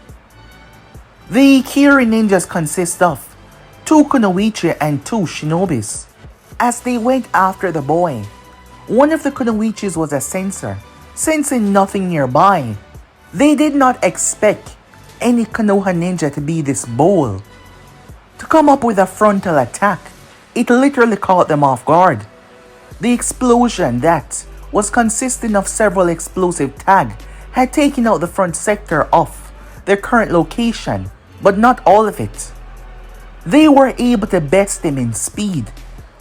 The Kiri ninjas consist of 2 Kunoichi and 2 shinobis. As they went after the boy, one of the Kunoichis was a sensor, sensing nothing nearby. They did not expect any Konoha ninja to be this bold, to come up with a frontal attack. It literally caught them off guard. The explosion that was consisting of several explosive tags had taken out the front sector of their current location, but not all of it. They were able to best him in speed.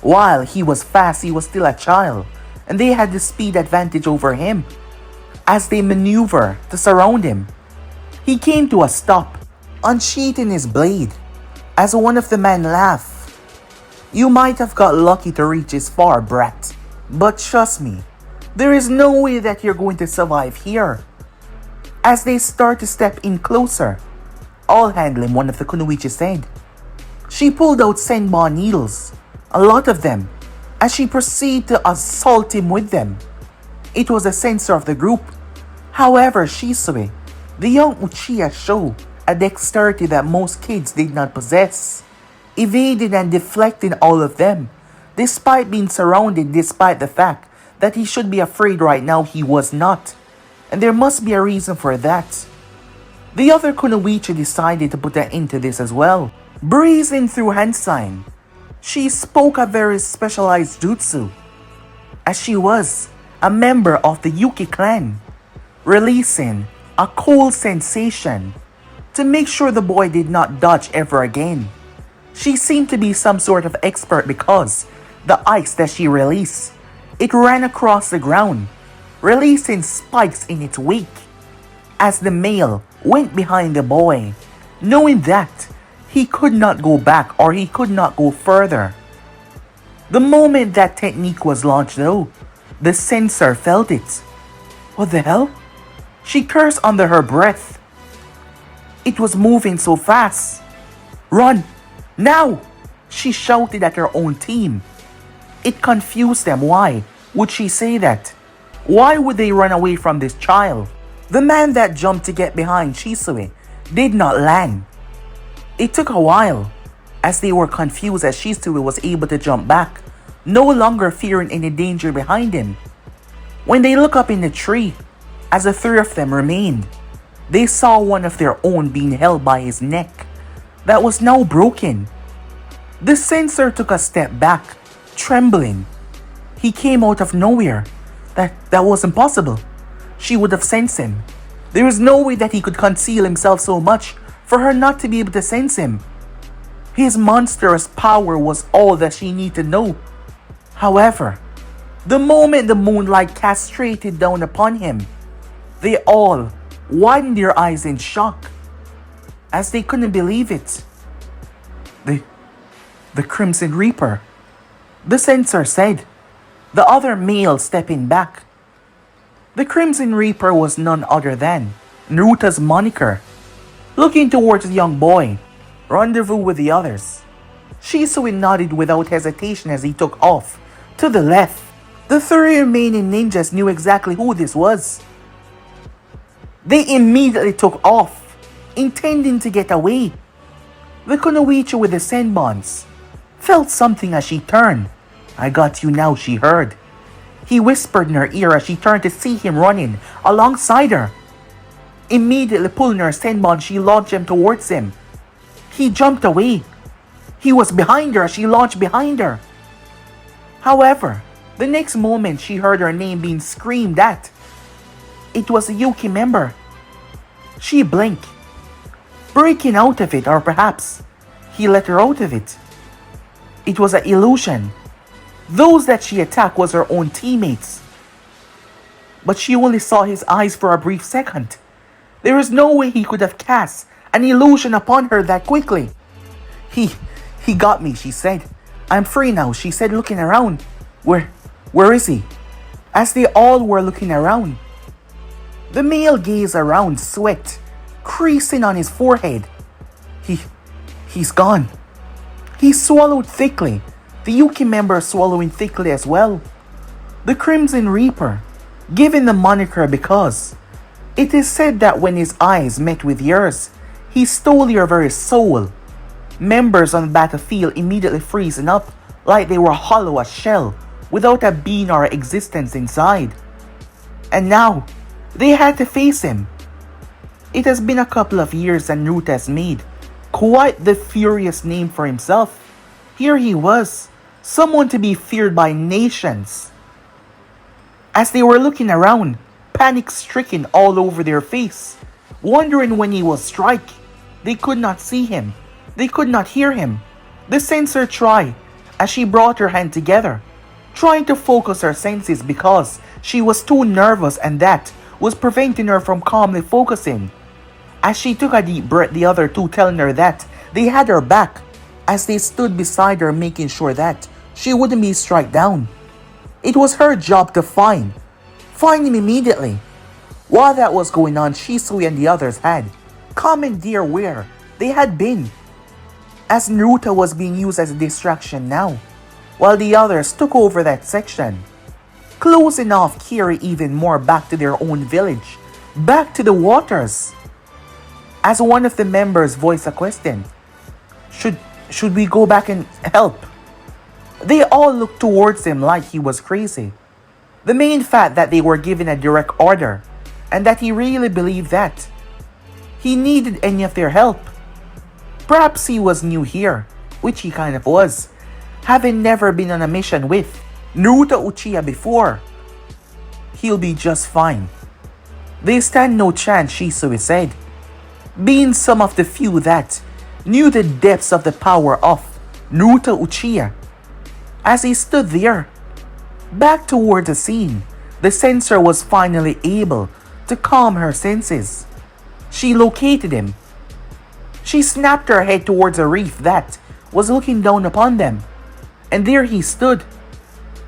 While he was fast, he was still a child, and they had the speed advantage over him. As they maneuver to surround him, he came to a stop, unsheathing his blade, as one of the men laughed. "You might have got lucky to reach this far, brat, but trust me, there is no way that you're going to survive here." As they start to step in closer, "I'll handle him," one of the kunoichi said. She pulled out senbon needles, a lot of them, as she proceeded to assault him with them. It was the censor of the group. However, Shisui, the young Uchiha, showed a dexterity that most kids did not possess, evading and deflecting all of them, despite being surrounded. Despite the fact that he should be afraid right now, he was not, and there must be a reason for that. The other kunoichi decided to put an end to this as well. Breezing through hand sign, she spoke a very specialized jutsu, as she was a member of the Yuki clan, releasing a cold sensation to make sure the boy did not dodge ever again. She seemed to be some sort of expert because the ice that she released, it ran across the ground, releasing spikes in its wake. As the male went behind the boy, knowing that he could not go back or he could not go further. The moment that technique was launched though, the censor felt it. What the hell? She cursed under her breath. It was moving so fast. "Run! Now!" she shouted at her own team. It confused them. Why would she say that? Why would they run away from this child? The man that jumped to get behind Shisui did not land. It took a while, as they were confused as Shisui was able to jump back, no longer fearing any danger behind him. When they looked up in the tree, as the three of them remained, they saw one of their own being held by his neck, that was now broken. The censor took a step back, trembling. He came out of nowhere. That was impossible. She would have sensed him. There was no way that he could conceal himself so much for her not to be able to sense him. His monstrous power was all that she needed to know. However, the moment the moonlight castrated down upon him, they all widened their eyes in shock, as they couldn't believe it. The Crimson Reaper, the censor said, the other male stepping back. The Crimson Reaper was none other than Naruta's moniker. Looking towards the young boy, rendezvous with the others, Shisui nodded without hesitation as he took off to the left. The three remaining ninjas knew exactly who this was. They immediately took off, intending to get away. The kunoichi with the senbons felt something as she turned. "I got you now," she heard. He whispered in her ear as she turned to see him running alongside her. Immediately pulling her senbon, she launched him towards him. He jumped away. He was behind her as she launched behind her. However, the next moment she heard her name being screamed at. It was a Yuki member. She blinked, breaking out of it, or perhaps he let her out of it. It was an illusion. Those that she attacked was her own teammates. But she only saw his eyes for a brief second. There is no way he could have cast an illusion upon her that quickly. He got me," she said. "I'm free now," she said, looking around. Where is he?" As they all were looking around, the male gazed around, sweat creasing on his forehead. He's gone. He swallowed thickly, the Yuki member swallowing thickly as well. The Crimson Reaper, given the moniker because it is said that when his eyes met with yours, he stole your very soul. Members on the battlefield immediately freezing up like they were hollow as shell, without a being or existence inside. And now, they had to face him. It has been a couple of years and Nuta has made quite the furious name for himself. Here he was, someone to be feared by nations. As they were looking around, panic-stricken all over their face, wondering when he will strike, they could not see him. They could not hear him. The censor tried as she brought her hand together, trying to focus her senses because she was too nervous, and that was preventing her from calmly focusing. As she took a deep breath, the other two telling her that they had her back as they stood beside her, making sure that she wouldn't be struck down. It was her job to find him immediately. While that was going on, Shisui and the others had commandeered where they had been, as Naruto was being used as a distraction now, while the others took over that section, closing off Kiri even more back to their own village, back to the waters. As one of the members voiced a question, should we go back and help? They all looked towards him like he was crazy. The main fact that they were given a direct order, and that he really believed that he needed any of their help. Perhaps he was new here, which he kind of was, having never been on a mission with Nuta Uchiha before. He'll be just fine. They stand no chance, Shisui said, being some of the few that knew the depths of the power of Nuta Uchiha. As he stood there, back toward the scene, the censor was finally able to calm her senses. She located him. She snapped her head towards a reef that was looking down upon them, and there he stood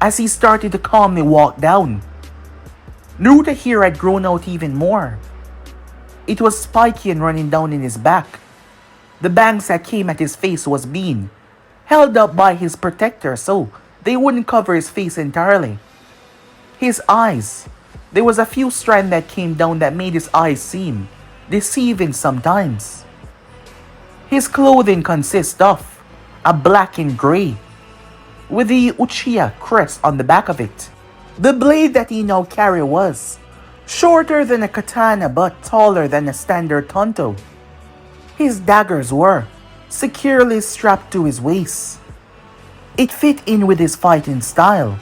as he started to calmly walk down. Nuta here had grown out even more. It was spiky and running down in his back. The bangs that came at his face was being held up by his protector so they wouldn't cover his face entirely. His eyes, there was a few strands that came down that made his eyes seem deceiving sometimes. His clothing consists of a black and grey, with the Uchiha crest on the back of it. The blade that he now carried was shorter than a katana but taller than a standard tautu. His daggers were securely strapped to his waist. It fit in with his fighting style.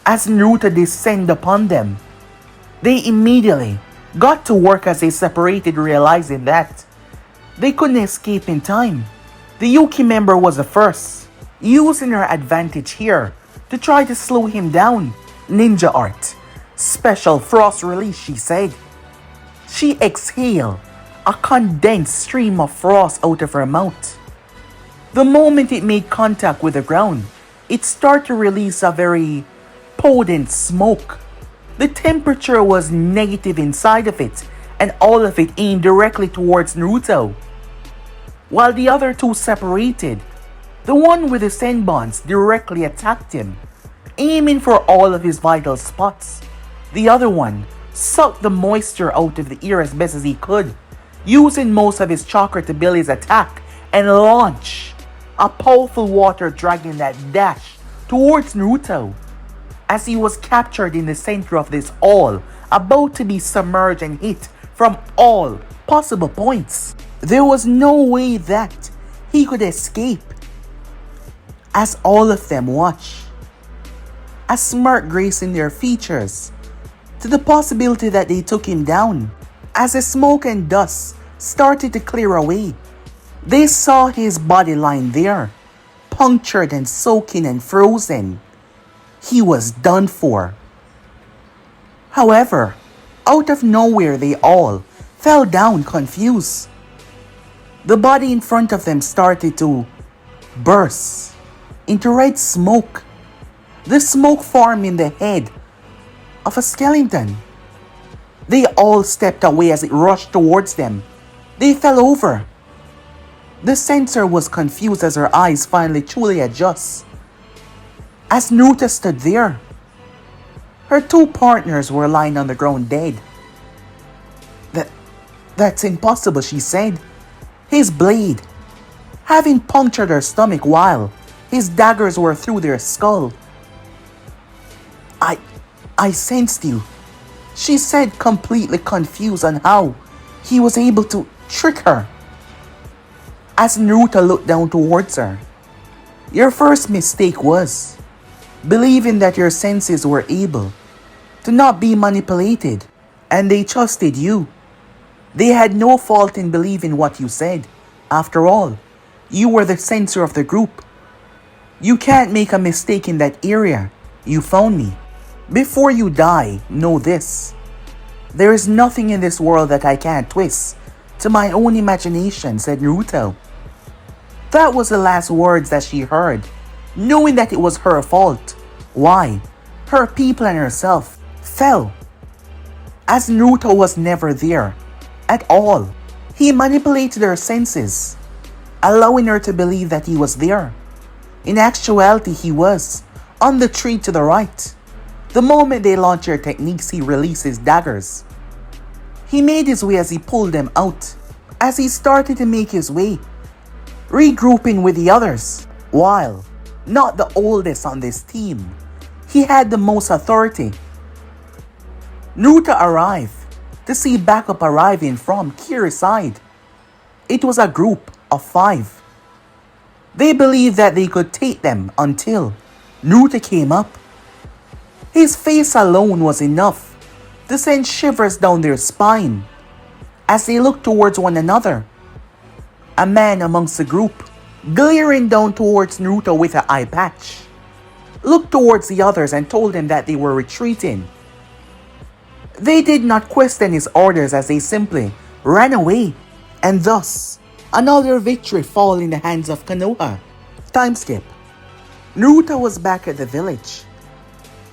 As Naruto descended upon them, they immediately got to work as they separated, realizing that they couldn't escape in time. The Yuki member was the first, using her advantage here to try to slow him down. Ninja art. Special frost release, she said. She exhaled a condensed stream of frost out of her mouth. The moment it made contact with the ground, it started to release a very potent smoke. The temperature was negative inside of it, and all of it aimed directly towards Naruto. While the other two separated, the one with the senbons directly attacked him, aiming for all of his vital spots. The other one sucked the moisture out of the ear as best as he could, using most of his chakra to build his attack and launch a powerful water dragon that dashed towards Naruto. As he was captured in the center of this all, about to be submerged and hit from all possible points. There was no way that he could escape. As all of them watched, a smirk gracing their features, to the possibility that they took him down. As the smoke and dust started to clear away, they saw his body lying there, punctured and soaking and frozen. He was done for. However, out of nowhere they all fell down confused. The body in front of them started to burst into red smoke. The smoke formed in the head of a skeleton. They all stepped away as it rushed towards them. They fell over. The censor was confused as her eyes finally truly adjust. As Nuta stood there, her two partners were lying on the ground dead. That's impossible, she said. His blade, having punctured her stomach while his daggers were through their skull. I sensed you, she said, completely confused on how he was able to trick her. As Naruto looked down towards her, your first mistake was believing that your senses were able to not be manipulated, and they trusted you. They had no fault in believing what you said. After all, you were the censor of the group. You can't make a mistake in that area. You found me. Before you die, know this. There is nothing in this world that I can't twist to my own imagination, said Naruto. That was the last words that she heard, knowing that it was her fault. Why? Her people and herself fell. As Naruto was never there at all. He manipulated her senses, allowing her to believe that he was there. In actuality, he was on the tree to the right. The moment they launched their techniques, he released his daggers. He made his way as he pulled them out. As he started to make his way, regrouping with the others, while not the oldest on this team, he had the most authority. Nuta arrived to see backup arriving from Kiri's side. It was a group of 5. They believed that they could take them until Nuta came up. His face alone was enough to send shivers down their spine as they looked towards one another. A man amongst the group, glaring down towards Naruto with an eye patch, looked towards the others and told them that they were retreating. They did not question his orders as they simply ran away, and thus another victory fall in the hands of Konoha. Time skip. Naruto was back at the village.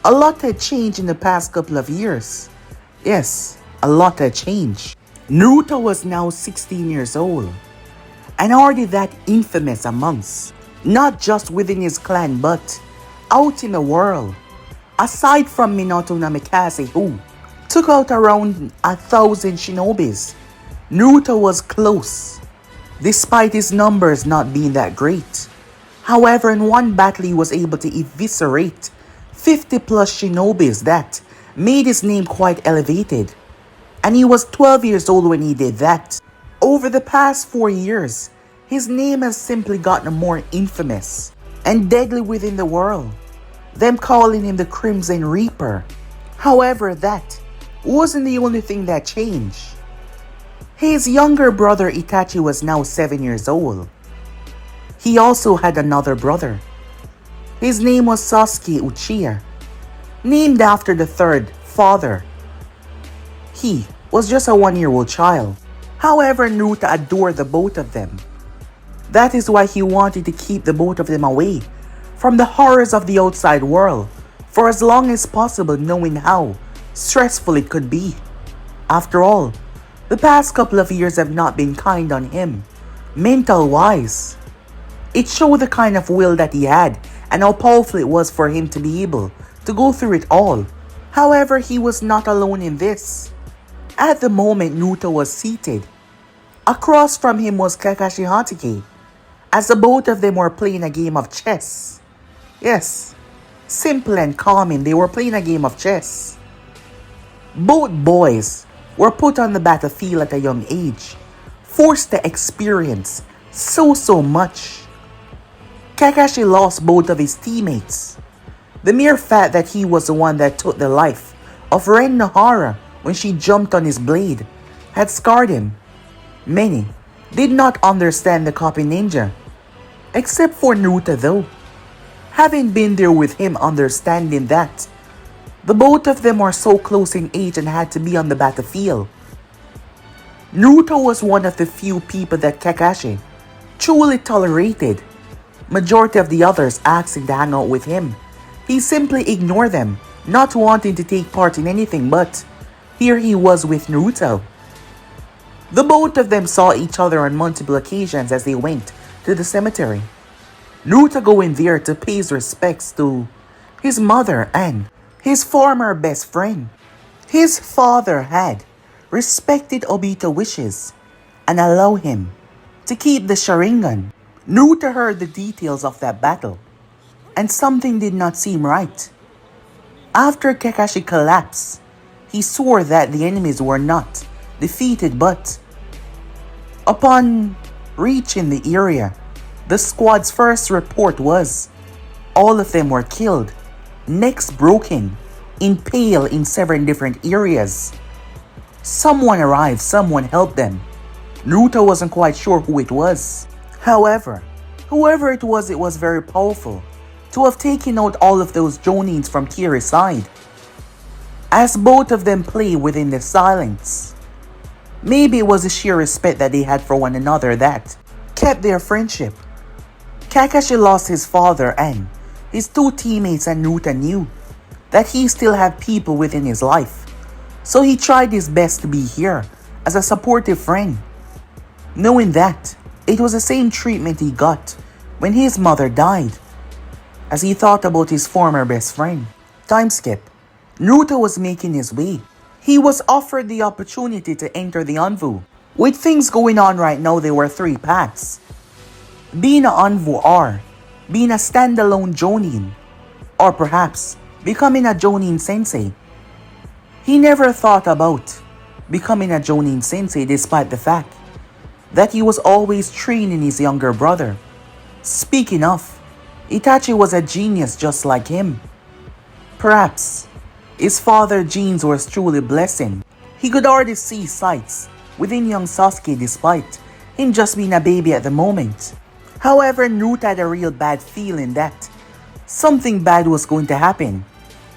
A lot had changed in the past couple of years. Yes, a lot had changed. Naruto was now 16 years old, and already that infamous amongst, not just within his clan but out in the world. Aside from Minato Namikaze, who took out around 1,000 shinobis, Naruto was close, despite his numbers not being that great. However, in one battle he was able to eviscerate 50 plus shinobis that made his name quite elevated. And he was 12 years old when he did that. Over the past 4 years, his name has simply gotten more infamous and deadly within the world, them calling him the Crimson Reaper. However, that wasn't the only thing that changed. His younger brother Itachi was now 7 years old. He also had another brother. His name was Sasuke Uchiha, named after the third father. He was just a 1-year-old child. However, Nuta adored the both of them. That is why he wanted to keep the both of them away from the horrors of the outside world for as long as possible, knowing how stressful it could be. After all, the past couple of years have not been kind on him, mental-wise. It showed the kind of will that he had and how powerful it was for him to be able to go through it all. However, he was not alone in this. At the moment, Nuta was seated. Across from him was Kakashi Hatake, as the both of them were playing a game of chess. Yes, simple and calming, they were playing a game of chess. Both boys were put on the battlefield at a young age, forced to experience so much. Kakashi lost both of his teammates. The mere fact that he was the one that took the life of Ren Nohara when she jumped on his blade had scarred him. Many did not understand the copy ninja, except for Nuta though, having been there with him, understanding that the both of them were so close in age and had to be on the battlefield. Naruto was one of the few people that Kakashi truly tolerated. Majority of the others asking to hang out with him, he simply ignored them, not wanting to take part in anything, but here he was with Naruto. The both of them saw each other on multiple occasions as they went to the cemetery. Naruto going there to pay his respects to his mother and his former best friend. His father had respected Obito's wishes and allowed him to keep the Sharingan. Naruto heard the details of that battle, and something did not seem right. After Kakashi collapsed, he swore that the enemies were not defeated, but upon reaching the area, the squad's first report was all of them were killed, necks broken, impaled in 7 different areas. Someone arrived, someone helped them. Naruto wasn't quite sure who it was. However, whoever it was very powerful to have taken out all of those jonins from Kiri's side, as both of them play within the silence. Maybe it was the sheer respect that they had for one another that kept their friendship. Kakashi lost his father and his two teammates, and Nuta knew that he still had people within his life, so he tried his best to be here as a supportive friend, knowing that it was the same treatment he got when his mother died. As he thought about his former best friend, time skip, Naruto was making his way. He was offered the opportunity to enter the Anvu. With things going on right now, there were three paths: being an Anvu, or being a standalone Jonin, or perhaps becoming a Jonin sensei. He never thought about becoming a Jonin sensei, despite the fact that he was always training his younger brother. Speaking of, Itachi was a genius just like him. Perhaps his father's genes was truly blessing. He could already see sights within young Sasuke despite him just being a baby at the moment. However, Nuta had a real bad feeling that something bad was going to happen,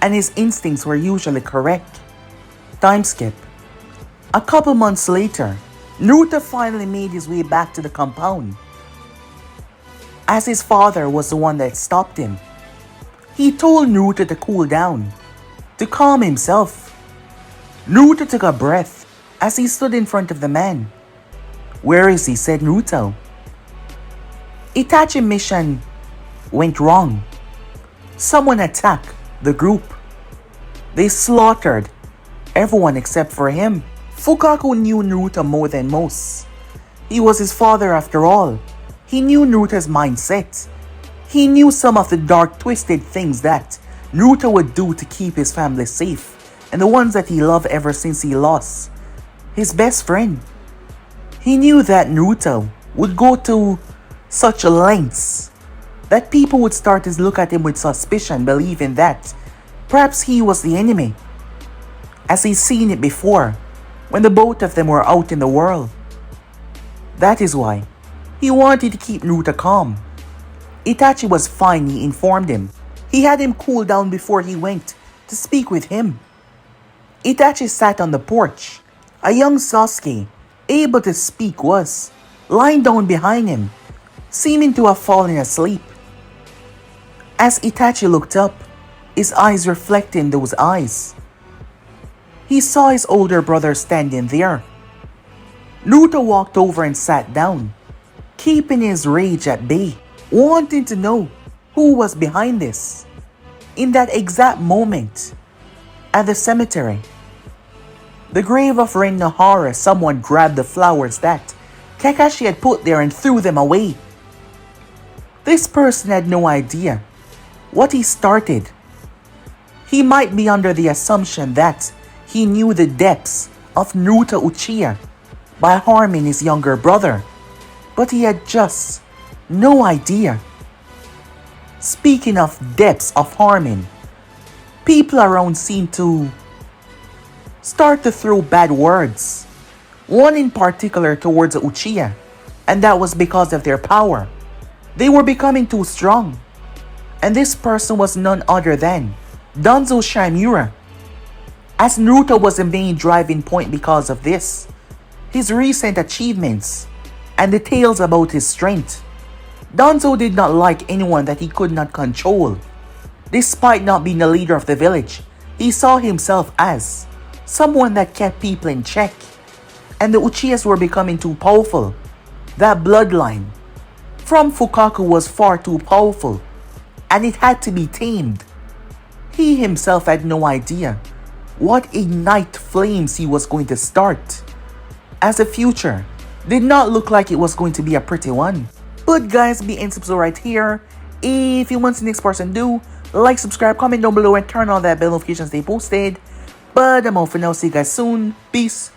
and his instincts were usually correct. Time skip. A couple months later, Nuta finally made his way back to the compound, as his father was the one that stopped him. He told Nuta to cool down, to calm himself. Nuta took a breath as he stood in front of the man. "Where is he?" said Nuta. Itachi's mission went wrong. Someone attacked the group. They slaughtered everyone except for him. Fukaku knew Naruto more than most. He was his father after all. He knew Naruto's mindset. He knew some of the dark, twisted things that Naruto would do to keep his family safe, and the ones that he loved ever since he lost his best friend. He knew that Naruto would go to such lengths that people would start to look at him with suspicion, believing that perhaps he was the enemy, as he's seen it before when the both of them were out in the world. That is why he wanted to keep Naruto calm. Itachi was fine, he informed him. He had him cool down before he went to speak with him. Itachi sat on the porch. A young Sasuke, able to speak, was lying down behind him, seeming to have fallen asleep. As Itachi looked up, his eyes reflecting those eyes, he saw his older brother standing there. Naruto walked over and sat down, keeping his rage at bay, wanting to know who was behind this. In that exact moment, at the cemetery, the grave of Ren Nahara, someone grabbed the flowers that Kakashi had put there and threw them away. This person had no idea what he started. He might be under the assumption that he knew the depths of Nuta Uchiha by harming his younger brother, but he had just no idea. Speaking of depths of harming, people around seemed to start to throw bad words, one in particular towards Uchiha, and that was because of their power. They were becoming too strong, and this person was none other than Danzo Shimura, as Naruto was the main driving point because of this, his recent achievements, and the tales about his strength. Danzo did not like anyone that he could not control. Despite not being the leader of the village, he saw himself as someone that kept people in check, and the Uchihas were becoming too powerful. That bloodline from Fukaku was far too powerful, and it had to be tamed. He himself had no idea what ignite flames he was going to start, as the future did not look like it was going to be a pretty one. But guys, be in subscribe right here. If you want to see the next person do, like, subscribe, comment down below, and turn on that bell notification to stay posted. But I'm out for now. See you guys soon. Peace.